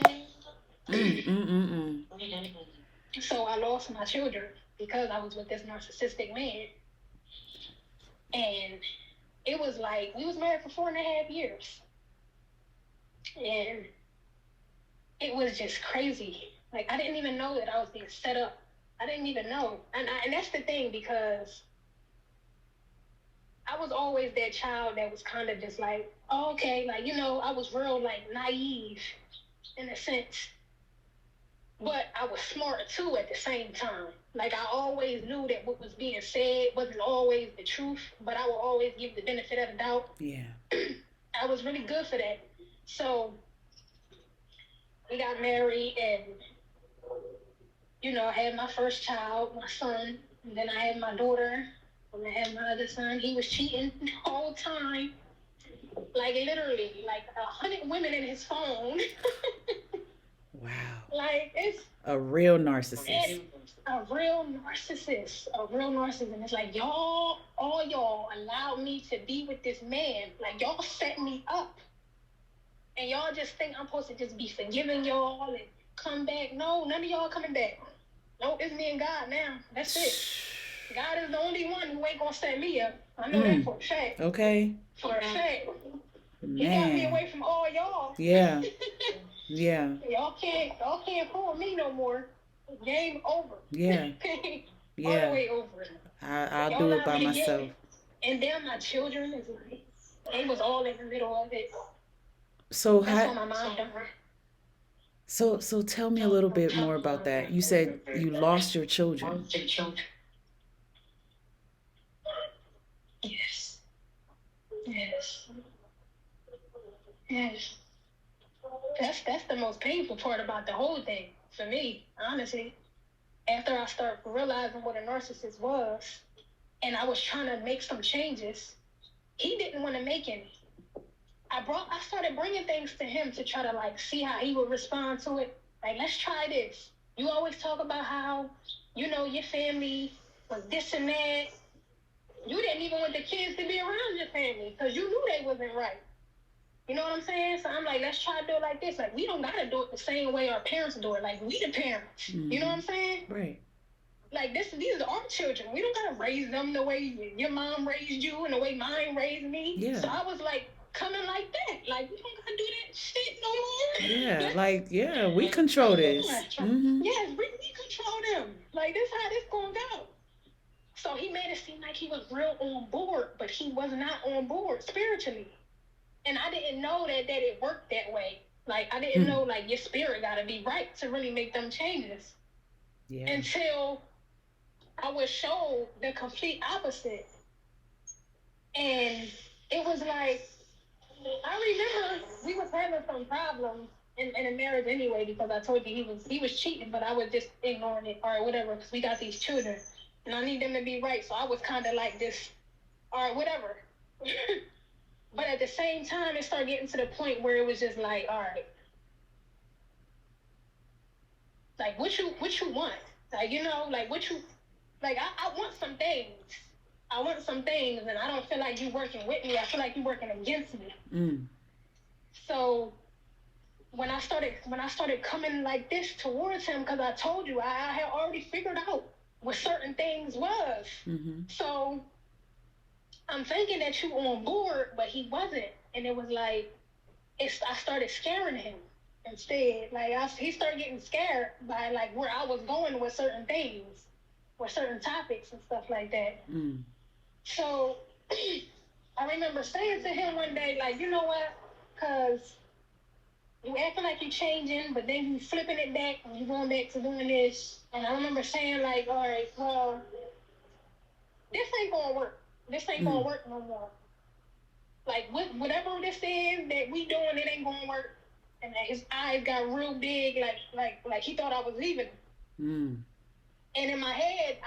So I lost my children because I was with this narcissistic man. And it was like, we was married for 4.5 years. And it was just crazy. Like, I didn't even know that I was being set up. I didn't even know. And that's the thing, because I was always that child that was kind of just like, oh, okay, like, you know, I was real, like, naive in a sense. But I was smart, too, at the same time. Like, I always knew that what was being said wasn't always the truth, but I would always give the benefit of the doubt.
Yeah.
I was really good for that. So, we got married, and, you know, I had my first child, my son, and then I had my daughter. When I had my other son, he was cheating the whole time. Like, literally, like 100 women in his phone.
Wow.
Like, it's
a real narcissist.
A real narcissist. It's like, all y'all allowed me to be with this man. Like, y'all set me up. And y'all just think I'm supposed to just be forgiving y'all and come back. No, none of y'all coming back. No, it's me and God now. That's it. God is the only one who ain't gonna set me up. I know that for a fact.
Okay.
For a fact.
Man.
He got me away from all y'all.
Yeah. Yeah.
Y'all can't pull me no more. Game over.
Yeah.
All the way over.
I'll do it by myself.
And then my children is like, they was all in the middle of it.
So
That's
how
how my mom done her.
so tell me a little bit more about that. You said you lost your children.
Yes. Yes. Yes. That's the most painful part about the whole thing for me, honestly. After I started realizing what a narcissist was, and I was trying to make some changes, he didn't want to make any. I started bringing things to him to try to like see how he would respond to it. Like, let's try this. You always talk about how, your family was this and that. You didn't even want the kids to be around your family because you knew they wasn't right. You know what I'm saying? So I'm like, let's try to do it like this. Like, we don't gotta do it the same way our parents do it. Like, we the parents. You know what I'm saying?
Right.
Like, these are our children. We don't gotta raise them the way your mom raised you and the way mine raised me.
Yeah.
So I was like, coming like that. Like, we don't gotta do that shit no more.
Yeah, we control this. Mm-hmm.
Yes, we control them. Like, this how this gonna go. So he made it seem like he was real on board, but he was not on board spiritually. And I didn't know that it worked that way. Like, I didn't know, like, your spirit got to be right to really make them changes.
Yeah.
Until I was shown the complete opposite. And it was like, I remember we was having some problems in a marriage anyway, because I told you he was cheating, but I was just ignoring it or whatever, because we got these children. And I need them to be right. So I was kind of like this, or whatever. But at the same time, it started getting to the point where it was just like, all right, like what you want, like like what you, like I want some things, and I don't feel like you working with me. I feel like you working against me. So when I started coming like this towards him, because I told you I had already figured out what certain things was. So I'm thinking that you on board, but he wasn't. And it was like, I started scaring him instead. Like, he started getting scared by, like, where I was going with certain things, with certain topics and stuff like that. So I remember saying to him one day, like, you know what? Because you acting like you changing, but then you flipping it back and you going back to doing this. And I remember saying, like, all right, well, this ain't going to work. This ain't gonna work no more. Like, whatever this is that we doing, it ain't gonna work. And his eyes got real big, like he thought I was leaving him. And in my head,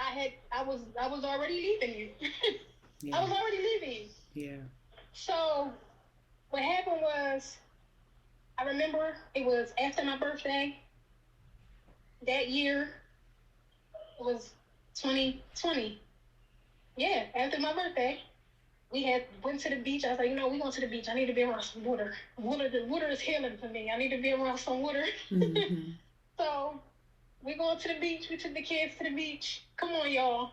I was already leaving you. Yeah. I was already leaving you.
Yeah.
So what happened was, I remember it was after my birthday that year. It was 2020. Yeah, after my birthday, we went to the beach. I was like, we going to the beach. I need to be around some water. The water is healing for me. I need to be around some water. So we going to the beach. We took the kids to the beach. Come on, y'all.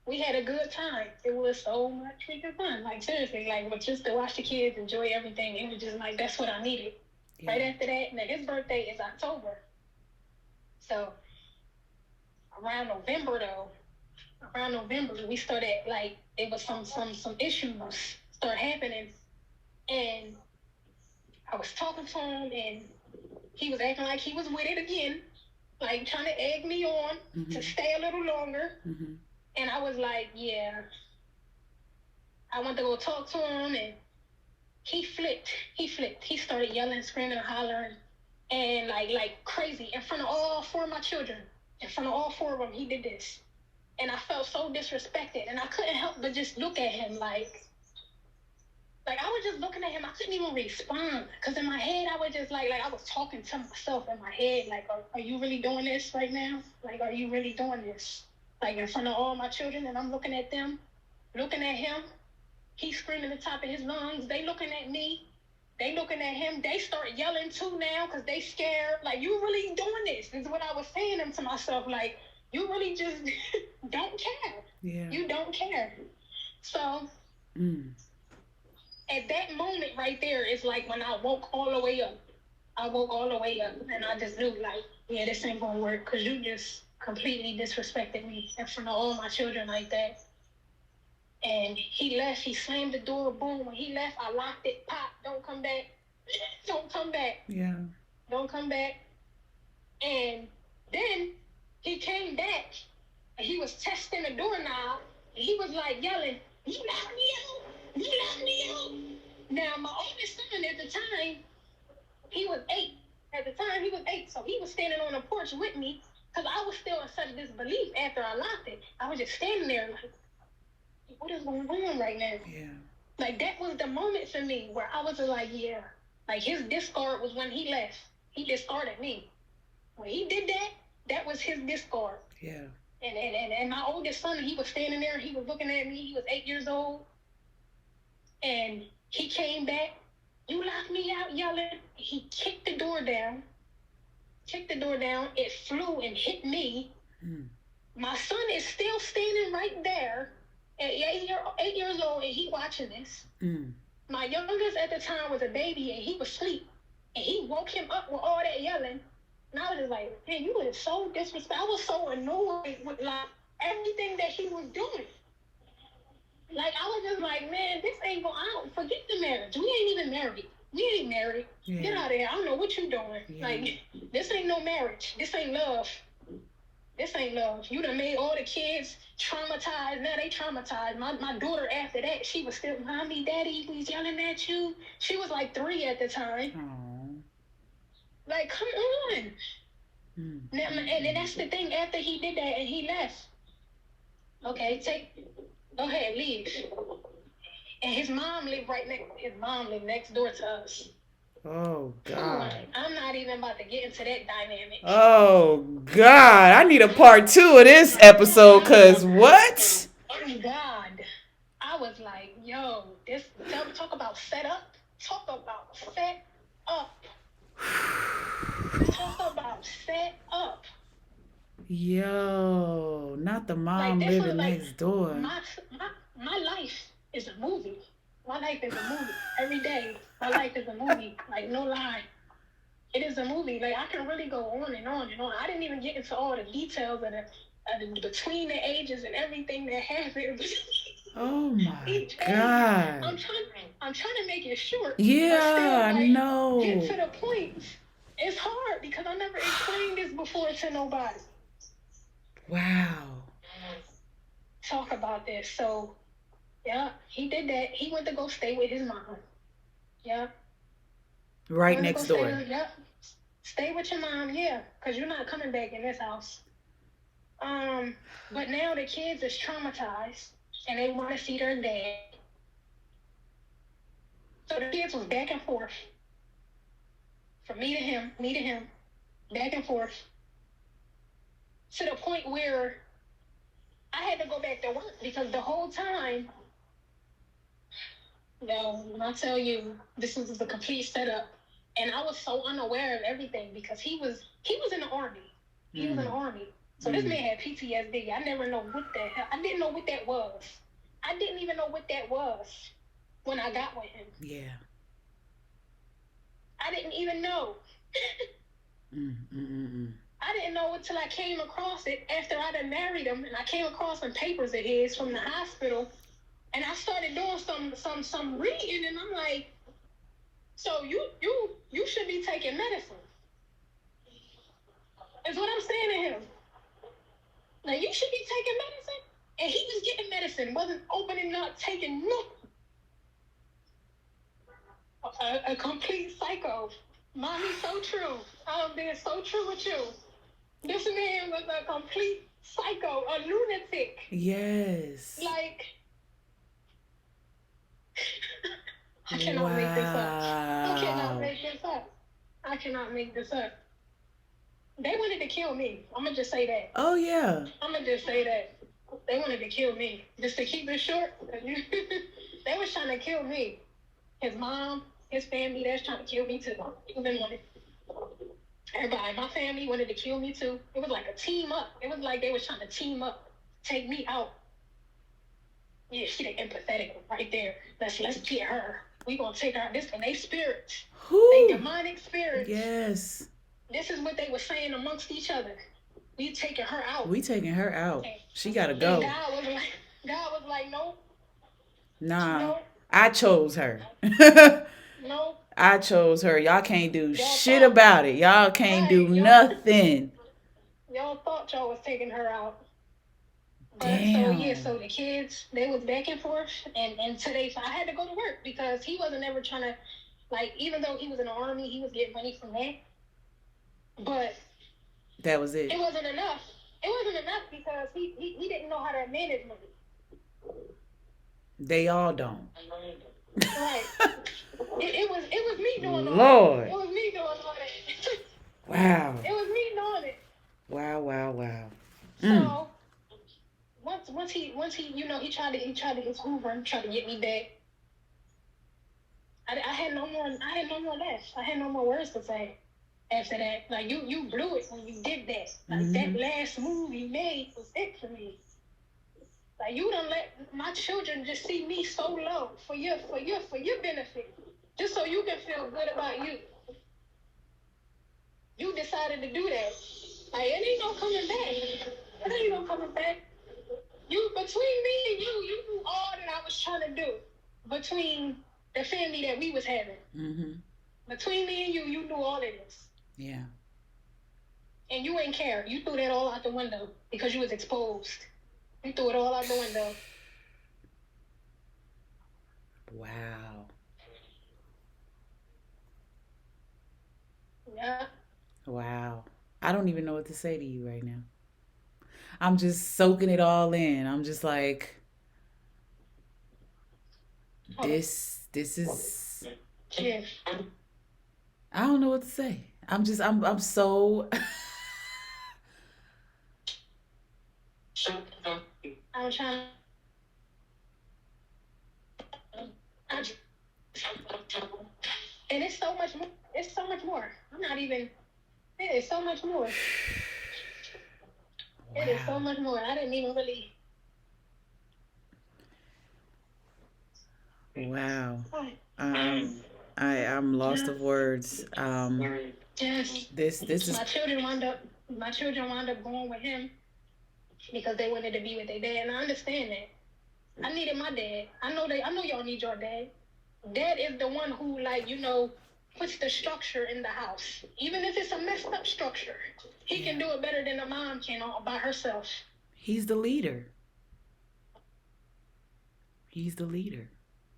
We had a good time. It was so much freaking fun. Like, seriously, like, but just to watch the kids enjoy everything, it was just like, that's what I needed. Yeah. Right after that, now his birthday is October. So around November, we started, like, it was some issues start happening, and I was talking to him, and he was acting like he was with it again, like trying to egg me on to stay a little longer. And I was like, yeah. I went to go talk to him, and he flipped. He started yelling, screaming, and hollering, and like crazy in front of all four of my children. In front of all four of them, he did this. And I felt so disrespected, and I couldn't help but just look at him like I was just looking at him. I couldn't even respond, because in my head I was just like I was talking to myself in my head, like, are you really doing this right now? Like, are you really doing this? Like, in front of all my children, and I'm looking at them, looking at him. He's screaming at the top of his lungs. They looking at me. They looking at him. They start yelling too now because they scared. Like, you really doing this? This is what I was saying to myself. Like, you really just don't care.
Yeah.
You don't care. So at that moment right there, it's like when I woke all the way up. I woke all the way up, and I just knew, like, yeah, this ain't gonna work, because you just completely disrespected me in front of all my children like that. And he left. He slammed the door. Boom. When he left, I locked it. Pop. Don't come back. Don't come back.
Yeah.
Don't come back. And then he came back. And he was testing the doorknob. And he was like yelling, "You locked me out. You locked me out." Now, my oldest son at the time, he was 8. At the time, he was 8. So he was standing on the porch with me because I was still in such disbelief after I locked it. I was just standing there like, what is going on right now?
Yeah.
Like, that was the moment for me where I was like, yeah. Like, his discard was when he left. He discarded me. When he did that, that was his discard.
Yeah.
And my oldest son, he was standing there. He was looking at me. He was 8 years old. And he came back. "You locked me out," yelling. He kicked the door down. It flew and hit me. My son is still standing right there at 8 years old, and he watching this. My youngest at the time was a baby, and he was asleep. And he woke him up with all that yelling. And I was just like, man, you were so disrespectful. I was so annoyed with like everything that he was doing. Like, I was just like, man, this ain't going out. Forget the marriage. We ain't even married.
Yeah.
Get out of there. I don't know what you doing.
Yeah.
Like, this ain't no marriage. This ain't love. You done made all the kids traumatized. Now they traumatized. My daughter, after that, she was still, "Mommy, Daddy, he's yelling at you." She was like 3 at the time.
Aww.
Like, come on. Now, and that's the thing. After he did that and he left, okay, go ahead, leave. And his mom lived next door to us.
Oh, God.
I'm not even about to get into that dynamic.
Oh, God. I need a part 2 of this episode, because what?
Oh, God. I was like, yo, talk about set up. Talk about set up.
Yo, not the mom
Like,
living next door.
My life is a movie. My life is a movie. Every day, my life is a movie. Like, no lie. It is a movie. Like, I can really go on and on and on. I didn't even get into all the details of the between the ages and everything that happened.
Oh my God.
I'm trying to make it short.
Yeah,
but still,
I know.
Get to the point. It's hard because I never explained this before to nobody.
Wow.
Talk about this. So, yeah, he did that. He went to go stay with his mom. Yeah.
Right next door.
Stay with your mom, yeah, because you're not coming back in this house. But now the kids is traumatized and they want to see their dad. So the kids was back and forth. From me to him, back and forth. To the point where I had to go back to work because the whole time, when I tell you, this was the complete setup. And I was so unaware of everything because he was in the Army. He was in the Army. So this man had PTSD. I never know what the hell. I didn't know what that was. I didn't even know what that was when I got with him.
Yeah.
I didn't even know. I didn't know until I came across it after I done married him, and I came across some papers of his from the hospital, and I started doing some reading, and I'm like, so you should be taking medicine. Is what I'm saying to him. Like, you should be taking medicine. And he was getting medicine, wasn't opening up, taking nothing. A complete psycho. MamiSoTrue. I'm being so true with you. This man was a complete psycho, a lunatic.
Yes.
Like, I cannot make this up. I cannot make this up. They wanted to kill me. I'm going to just say that.
Oh, yeah.
I'm going to just say that. They wanted to kill me. Just to keep it short. They was trying to kill me. His mom, his family, they was trying to kill me too. Everybody, my family wanted to kill me too. It was like a team up. It was like they was trying to team up, take me out. Yeah, she the empathetic one right there. Let's get her. We gonna take her. This and they spirits. They demonic spirits.
Yes.
This is what they were saying amongst each other. We taking her out.
She gotta go.
And God was like, nope.
Nah,
No,
I chose her.
no.
I chose her. Y'all can't do
Y'all
shit
thought,
about it. Y'all can't do
right? Y'all,
nothing.
y'all thought y'all was taking her out. But so yeah,
Damn.
so the kids they was back and forth, and today so I had to go to work because he wasn't ever trying to, like, even though he was in the army, he was getting money from that, but
That was it.
it wasn't enough. It wasn't enough because he didn't know how to manage money.
They all don't.
Right. It was me doing all that.
Lord.
It was me doing all that.
Wow.
It was me doing it.
Wow, wow, wow.
So once he he tried to his Hoover, tried to get me back. I had no more left. I had no more words to say after that. Like you blew it when you did that. Like that last move you made was it for me. Like you done let my children just see me so low for your benefit. Just so you can feel good about you. You decided to do that. Like it ain't no coming back. It ain't no coming back. You between me and you knew all that I was trying to do. Between the family that we was having.
Mm-hmm.
Between me and you knew all of this.
Yeah.
And you ain't care. You threw that all out the window because you was exposed. You threw it all out the window.
Wow.
Yeah.
Wow. I don't even know what to say to you right now. I'm just soaking it all in. I'm just like, this is,
Yeah.
I don't know what to say. I'm so
I'm trying. And it's so much more. It's so much more. I'm not even. It is so much more. It is so
wow.
much more. I didn't even really.
Wow. I'm lost of words.
Yes.
This is
My children wound up going with him because they wanted to be with their dad, and I understand that. I needed my dad. I know y'all need your dad. Dad is the one who, like, puts the structure in the house. Even if it's a messed up structure. He can do it better than a mom can all by herself.
He's the leader. He's the leader.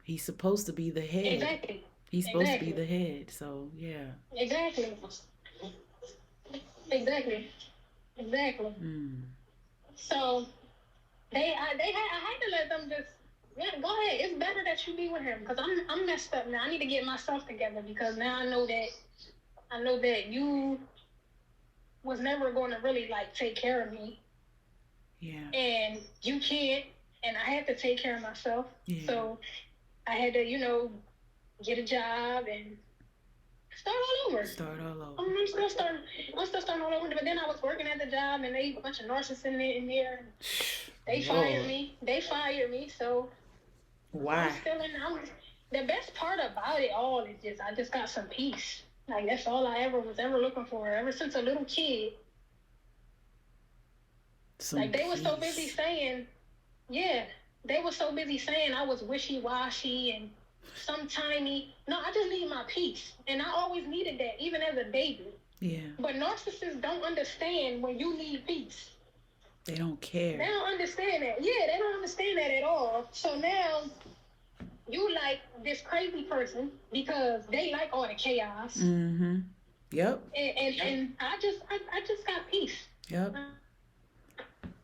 He's supposed to be the head.
Exactly.
He's supposed to be the head. So yeah.
Exactly. Exactly. So I had to let them just go ahead. It's better that you be with him because I'm messed up now. I need to get myself together because now I know that you was never going to really like take care of me.
Yeah.
And you can't, and I had to take care of myself.
Yeah.
So I had to, get a job and start all over. I'm still starting all over. But then I was working at the job and they a bunch of narcissists in there. They fired me. So
why?
The best part about it all is just I just got some peace. Like that's all I was ever looking for. Ever since a little kid. They were so busy saying, they were so busy saying I was wishy-washy and sometimey. No, I just need my peace. And I always needed that, even as a baby.
Yeah.
But narcissists don't understand when you need peace.
They don't care.
They don't understand that. Yeah, they don't understand that at all. So now you like this crazy person because they like all the chaos.
Mm-hmm. Yep.
And I just got peace.
Yep.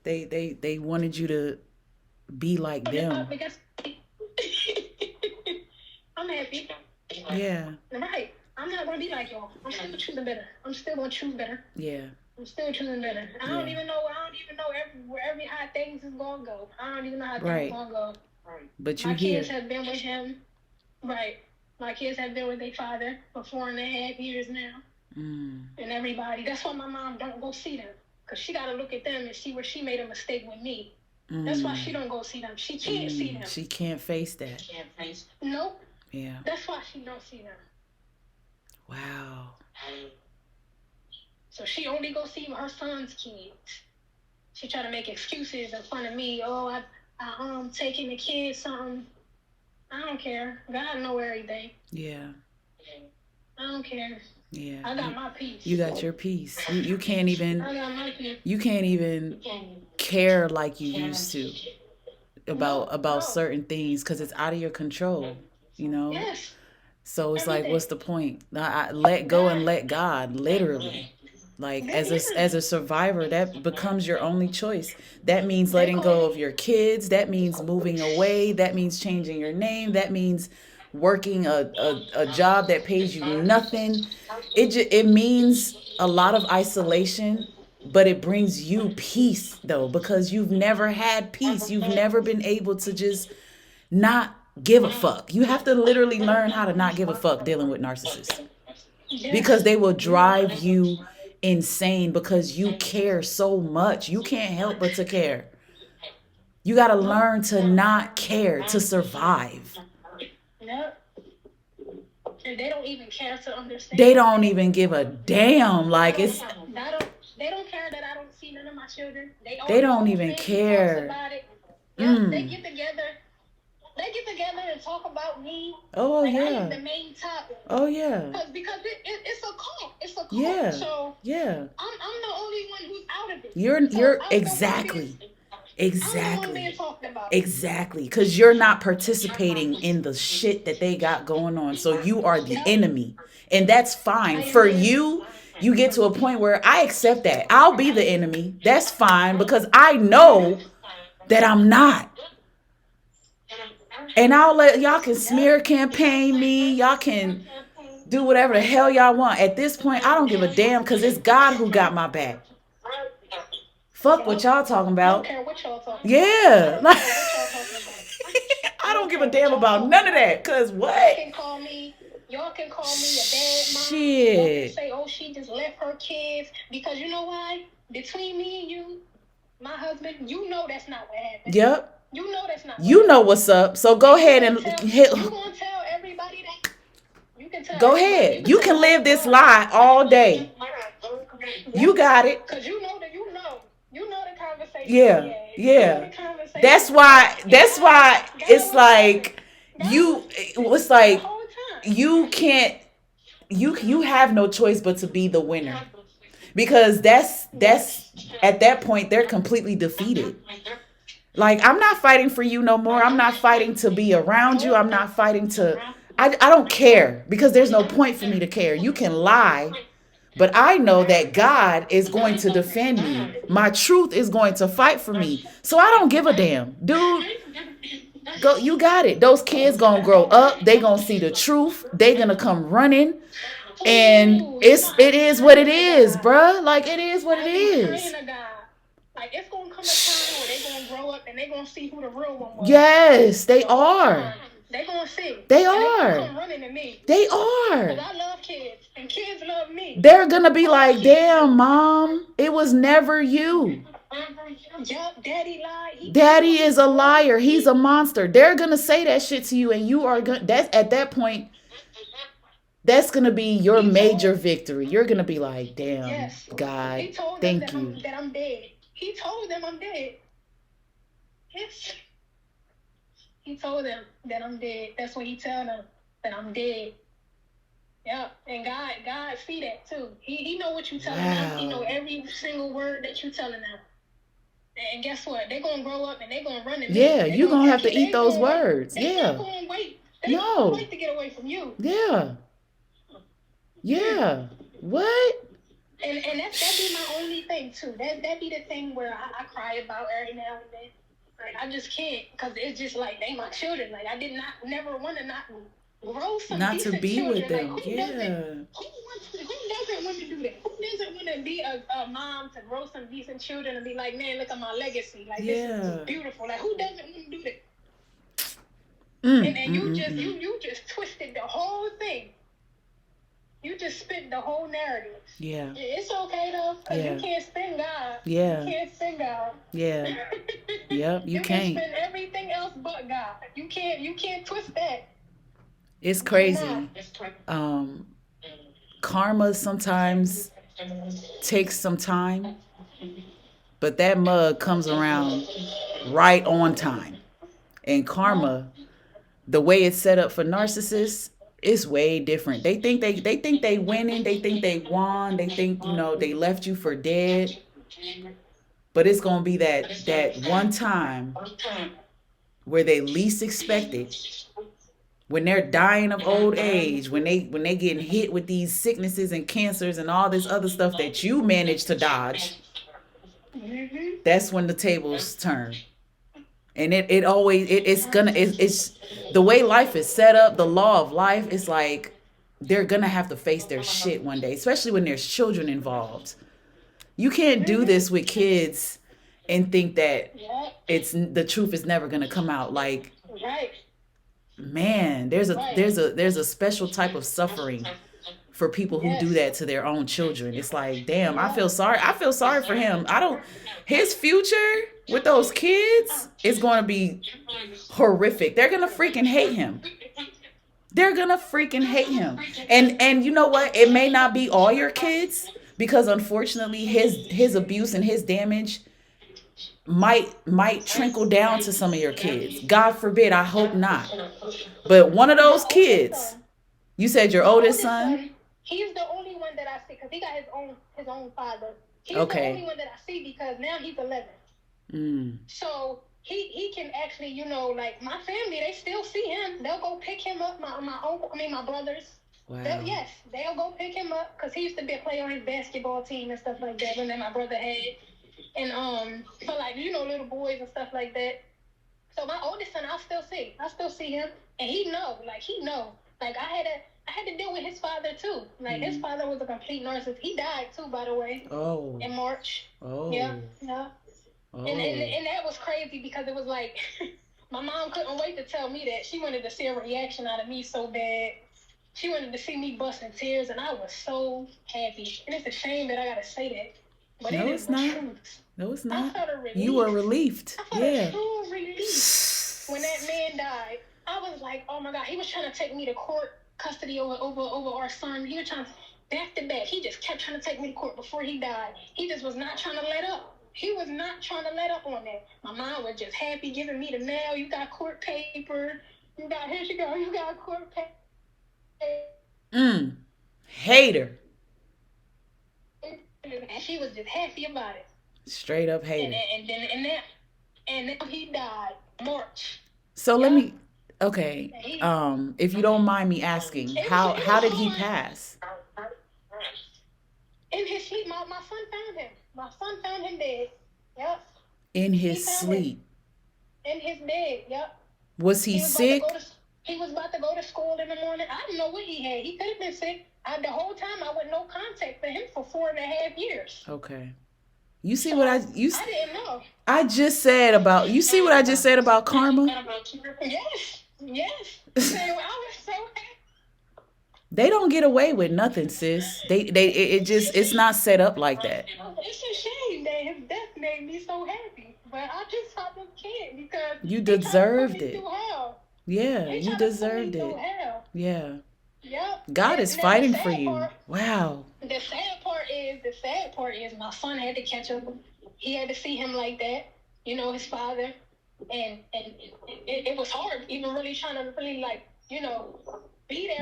They wanted you to be like them.
I'm happy.
Yeah.
Right. I'm not gonna be like y'all. I'm still choosing better. I'm still gonna choose better.
Yeah.
I'm still choosing better. I don't even know how things is gonna go. I don't even know how things gonna go.
Right. But
my kids have been with him. Right. My kids have been with their father for 4.5 years now. And everybody. That's why my mom don't go see them. Because she got to look at them and see where she made a mistake with me. That's why she don't go see them. She can't see them.
She can't face that.
Nope.
Yeah.
That's why she don't see them.
Wow.
So she only go see her son's kids. She try to make excuses in front of me. Oh, I'm taking the kids something. I don't care. God know everything.
Yeah.
I don't care.
Yeah.
I got my peace.
You got your peace. You can't even
I got my peace.
you can't even care like you used to about certain things because it's out of your control, you know.
Yes.
So it's like,
Everything.
what's the point? I let go and let God, literally. Like as a survivor, that becomes your only choice. That means letting go of your kids. That means moving away. That means changing your name. That means working a job that pays you nothing. It means a lot of isolation, but it brings you peace though, because you've never had peace. You've never been able to just not give a fuck. You have to literally learn how to not give a fuck dealing with narcissists, because they will drive you insane because you care so much. You can't help but to care. You got to learn to not care to survive.
Yep. And they don't even care to understand.
They don't even give a damn. Like
they don't care that I don't see none of my children.
They don't even care.
About it. Yep, they get together. They get together and talk about me.
Oh
like,
yeah.
I am the main topic.
Oh yeah.
Because it's a cult. It's a cult.
Yeah.
So
yeah.
I'm the only one who's out of it.
You're exactly. Exactly. Because you're not participating in the shit that they got going on. So you are the enemy. And that's fine. For you, you get to a point where I accept that. I'll be the enemy. That's fine because I know that I'm not. And I'll let y'all can smear campaign me. Y'all can do whatever the hell y'all want. At this point, I don't give a damn because it's God who got my back. Fuck what y'all talking about.
I don't care what y'all talking about.
Yeah. I don't give a damn about none of that. Cause what?
Y'all can call me a bad mom.
Shit.
Y'all can say, oh, she just left her kids. Because you know why? Between me and you, my husband, you know that's not what happened.
Yep.
You know that's not.
You know what's up. So go ahead and hit.
You gonna tell everybody that? You can tell.
Go ahead. You can live this lie all day. You got it.
Cause you know the conversation.
Yeah. Yeah. That's why it's like you can't you have no choice but to be the winner. Because that's at that point they're completely defeated. Like, I'm not fighting for you no more. I'm not fighting to be around you. I'm not fighting to I don't care because there's no point for me to care. You can lie, but I know that God is going to defend me. My truth is going to fight for me. So I don't give a damn. Dude, go, you got it. Those kids gonna grow up. They gonna see the truth. They gonna come running. And it is what it is, bruh. Like, it is what it is.
Like, it's gonna come a time where they gonna grow up and they gonna see who the real one was.
Yes, they are.
They gonna see.
They
are.
They
gonna come running to me.
They are.
Because I love kids and kids love me.
They're gonna be like, damn, mom, it was never you.
Yup, daddy lied.
Daddy is a liar. He's a monster. They're gonna say that shit to you, and you are gonna. That's at that point. That's gonna be your major victory. You're gonna be like, damn, God, thank you.
That I'm dead. He told them I'm dead. Yes. He told them that I'm dead. That's what he tell them, that I'm dead. Yeah, and God see that too. He know what you telling them. He know every single word that you telling them. And guess what? They're gonna grow up and they're gonna run and
yeah, you're gonna have to eat those words.
They're gonna wait. They're gonna wait to get away from you.
Yeah. Yeah. What?
And that be my only thing too. That be the thing where I cry about every now and then. Like, I just can't, because it's just like, they my children. Like, I did not never want to not grow some
not
decent
to be
children.
with them.
Like, who doesn't want to do that? Who doesn't want to be a mom to grow some decent children and be like, man, look at my legacy. Like, this is beautiful. Like, who doesn't want to do that? And you just twisted the whole thing. You just spit the whole narrative.
Yeah.
It's okay though, because you can't spin God.
Yeah.
You can't spin God.
Yeah. Yep, you can't.
You can spin everything else but God. You can't twist that.
It's crazy. Karma sometimes takes some time, but that mug comes around right on time. And karma The way it's set up for narcissists, it's way different. They think they winning. They think they won. They think they left you for dead. But it's gonna be that one time where they least expect it, when they're dying of old age, when they getting hit with these sicknesses and cancers and all this other stuff that you managed to dodge. That's when the tables turn. And it's the way life is set up, the law of life is like they're gonna have to face their shit one day, especially when there's children involved. You can't do this with kids and think that the truth is never gonna come out. Like, man, there's a special type of suffering for people who do that to their own children. It's like, damn, I feel sorry for him. His future with those kids is going to be horrific. They're going to freaking hate him. And you know what? It may not be all your kids, because unfortunately his abuse and his damage might trickle down to some of your kids. God forbid, I hope not. But one of those kids, you said your oldest son?
He's the only one that I see, because he got his own father. He's the only one that I see, because now he's 11. So he can actually, like my family, they still see him. They'll go pick him up. My brothers. Wow. They'll go pick him up, because he used to play on his basketball team and stuff like that. And then my brother had, and so like little boys and stuff like that. So my oldest son, I still see him, and he know. Like I had to deal with his father too. Like his father was a complete narcissist. He died too, by the way. Oh. In March. Oh. Yeah. Oh. And that was crazy, because it was like my mom couldn't wait to tell me that. She wanted to see a reaction out of me so bad. She wanted to see me bust in tears, and I was so happy. And it's a shame that I gotta say that. But
no, it's not.
Truth.
No, it's not.
I felt a relief.
You were relieved.
I felt a true relief when that man died. I was like, oh my God, he was trying to take me to court, custody over our son. He was trying to, back to back. He just kept trying to take me to court before he died. He just was not trying to let up. He was not trying to let up on that. My mom was just happy giving me the mail. You got court paper. Here you go. You got court paper.
Hater.
And she was just happy about it.
Straight up hater.
And then he died March.
So let me. Okay. If you don't mind me asking, how did he pass?
In his sleep. My son found him. My son found him dead. Yep.
In his sleep.
In his bed. Yep.
Was he sick?
He was about to go to school in the morning. I didn't know what he had. He could have been sick. The whole time I would no contact with him for 4.5 years.
Okay. You see what I didn't
know.
I just said about. You see what I just said about karma?
Yes. I was so happy.
They don't get away with nothing, sis. It's not set up like that.
It's a shame that his death made me so happy, but I just thought the kid, because
you deserved it. Yeah, you deserved it. Yeah.
Yep.
God is fighting for you. Wow.
The sad part is my son had to catch up. He had to see him like that, his father, and it was hard, even really trying to really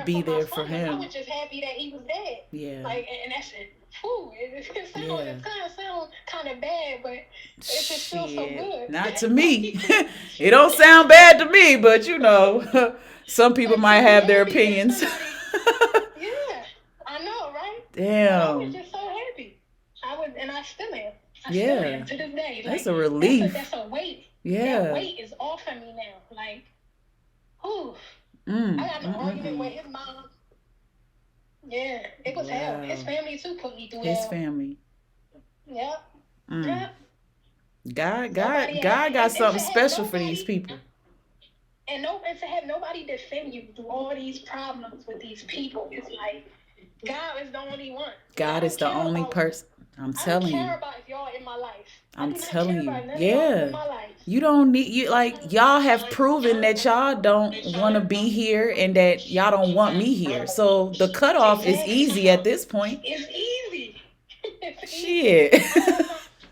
be there for him. I was just happy that he was dead. Yeah. And that's it. It kind of sounds kind of bad, but it just feels so good.
Not to me. It don't sound bad to me, but some people might have their opinions.
Yeah, I know, right?
Damn.
I was just so happy. And I still am. I still am to this day.
That's a relief.
That's a weight.
Yeah.
That weight is off of me now. I got an argument with his mom. Yeah, it was hell. His family too put me through hell.
His family.
Yep.
Yep. God got something special for these people.
And to have nobody defend you through all these problems with these people, it's like God is the only one.
God is the only person. I'm telling you.
I don't care about if y'all in my life.
I'm telling you. Yeah. You don't need y'all have proven that y'all don't want to be here and that y'all don't want me here. So the cutoff is easy at this point.
It's easy.
Shit.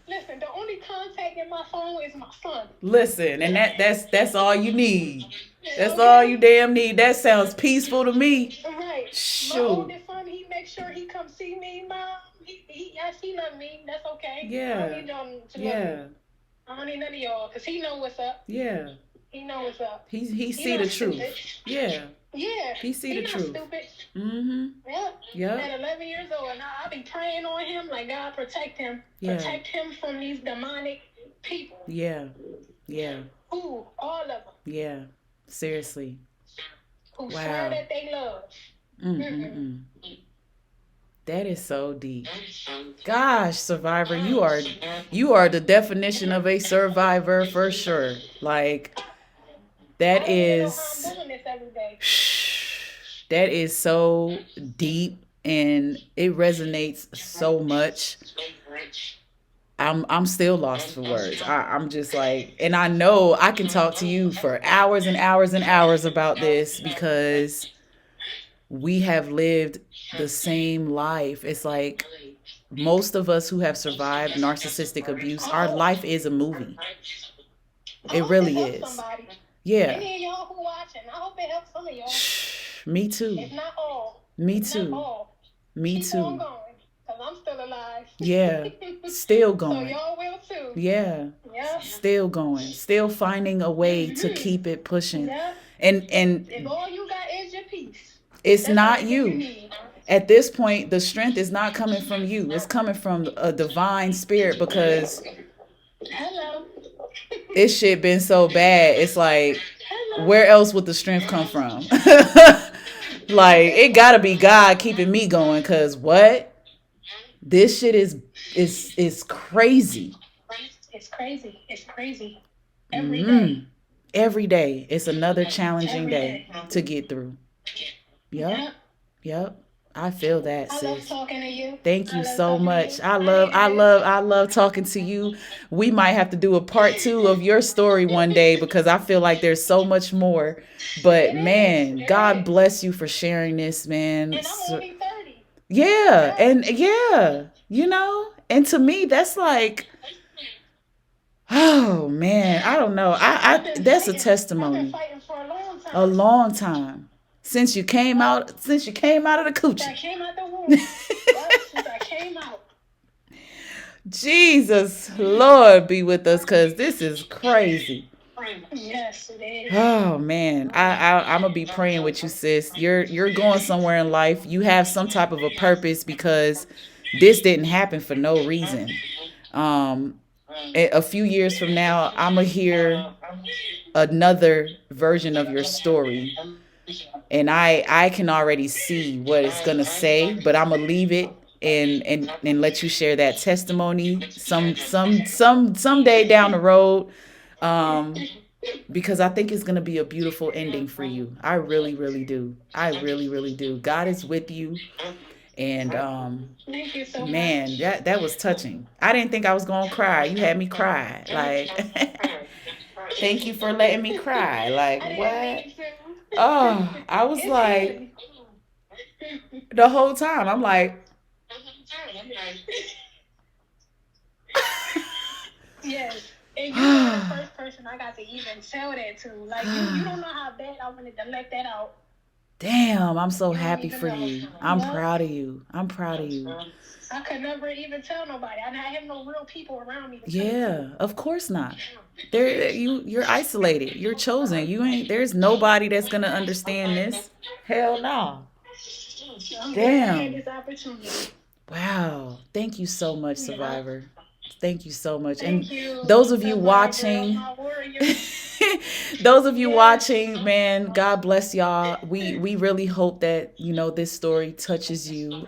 Listen, the only contact in my phone is my son.
Listen, and that's all you need. That's all you damn need. That sounds peaceful to me.
Right. My
Shoot.
oldest son, he makes sure he come see me, Mom. Yes, he love me. That's okay. I
Yeah.
don't need y'all to love me.
Yeah.
I don't need none of y'all, because he know what's up.
Yeah.
He know what's up.
He see
not
the truth.
stupid.
Yeah.
Yeah.
He see the
not
truth.
Stupid.
Mm-hmm.
Yeah.
Yep.
At 11 years old, and I be praying on him like, God, protect him.
Yeah.
Protect him from these demonic people.
Yeah. Yeah.
Ooh, all of them.
Yeah. Seriously.
Who
Wow.
swear that they love.
Mm-mm-mm. That is so deep. Gosh, survivor, you are the definition of a survivor for sure. Like that
I don't even know how
is
I'm doing this every day.
that is so deep and it resonates so much. I'm still lost for words. I'm just like, and I know I can talk to you for hours and hours and hours about this because we have lived the same life. It's like most of us who have survived narcissistic abuse, our life is a movie. It really is.
Somebody.
Yeah.
Any of y'all who watching, I hope it helps some of y'all.
Me too.
If not all.
Me
If
too.
not all.
Me
Keep
too.
on going, because I'm still alive.
Yeah. Still going.
So y'all will too.
Yeah.
Yeah.
Still going. Still finding a way to keep it pushing.
Yeah.
And
if all you got is your peace,
it's
that's
not
all
you.
need.
At this point, the strength is not coming from you. It's coming from a divine spirit because
Hello.
this shit been so bad. It's like,
Hello.
where else would the strength come from? Like, it gotta be God keeping me going. Cause what? This shit is crazy.
It's crazy. It's crazy. Every day.
Every day. It's another challenging day to get through. Yep. I feel that, sis.
I love talking to you.
Thank you so much. I love talking to you. We might have to do a part 2 of your story one day because I feel like there's so much more. But man, God bless you for sharing this, man.
And I'm only 30.
Yeah, and you know, and to me that's like, oh man, I don't know. I that's a testimony.
I've been fighting for a long time.
A long time. Since you came out of the coochie.
I came out the womb. Since I came out.
Jesus, Lord be with us, because this is crazy.
Yes, it is.
Oh man, I'm gonna be praying with you, sis. You're going somewhere in life. You have some type of a purpose because this didn't happen for no reason. A few years from now, I'm gonna hear another version of your story. And I can already see what it's gonna say, but I'm gonna leave it and let you share that testimony someday down the road, because I think it's gonna be a beautiful ending for you. I really, really do. I really, really do. God is with you, and
thank you so
man,
much.
that was touching. I didn't think I was gonna cry. You had me cry. Like, thank you for letting me cry. Like, what? Oh, I was like, the whole time, I'm like,
yes. And you were the first person I got to even tell that to. Like, you don't know how bad I wanted to let that out.
Damn, I'm so happy for you. I'm proud of you. I'm proud of you.
I could never even tell nobody. I have no real people around me.
Yeah, of course not. You're isolated. You're chosen. There's nobody that's gonna understand this. Hell no. Damn. Wow. Thank you so much, Survivor. Thank you so much. And those of you watching, man, God bless y'all. We really hope that, this story touches you.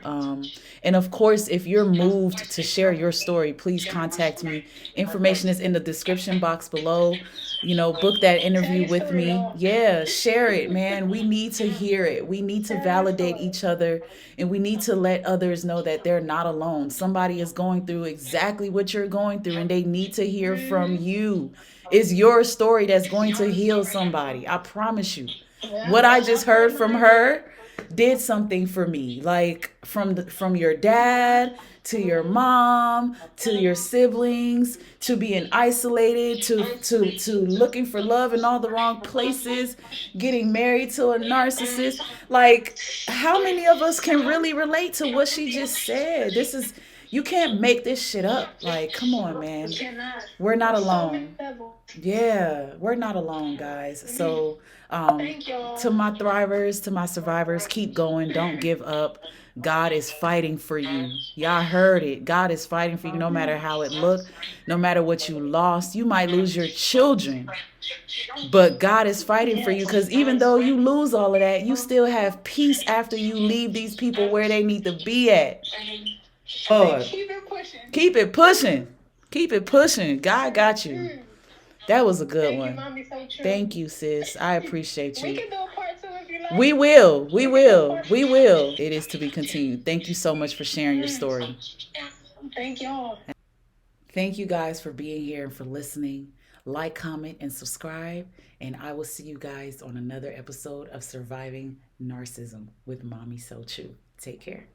And of course, if you're moved to share your story, please contact me. Information is in the description box below. Book that interview with me. Yeah, share it, man. We need to hear it. We need to validate each other, and we need to let others know that they're not alone. Somebody is going through exactly what you're going through, and they need to hear from you. It's your story that's going to heal somebody. I promise you. What I just heard from her, did something for me, like from your dad to your mom to your siblings, to being isolated, to looking for love in all the wrong places, getting married to a narcissist. Like, how many of us can really relate to what she just said? This is, you can't make this shit up. Like, come on, man. We're not alone. Yeah, we're not alone, guys. So, to my thrivers, to my survivors, keep going. Don't give up. God is fighting for you. Y'all heard it. God is fighting for you no matter how it looked, no matter what you lost. You might lose your children, but God is fighting for you, because even though you lose all of that, you still have peace after you leave these people where they need to be at. Lord, keep it pushing. Keep it pushing. God got you. That was a good one. Thank you, sis. I appreciate you. We will. We will. We will. It is to be continued. Thank you so much for sharing your story.
Thank y'all.
Thank you guys for being here and for listening. Like, comment, and subscribe. And I will see you guys on another episode of Surviving Narcissism with MamiSoTrue. Take care.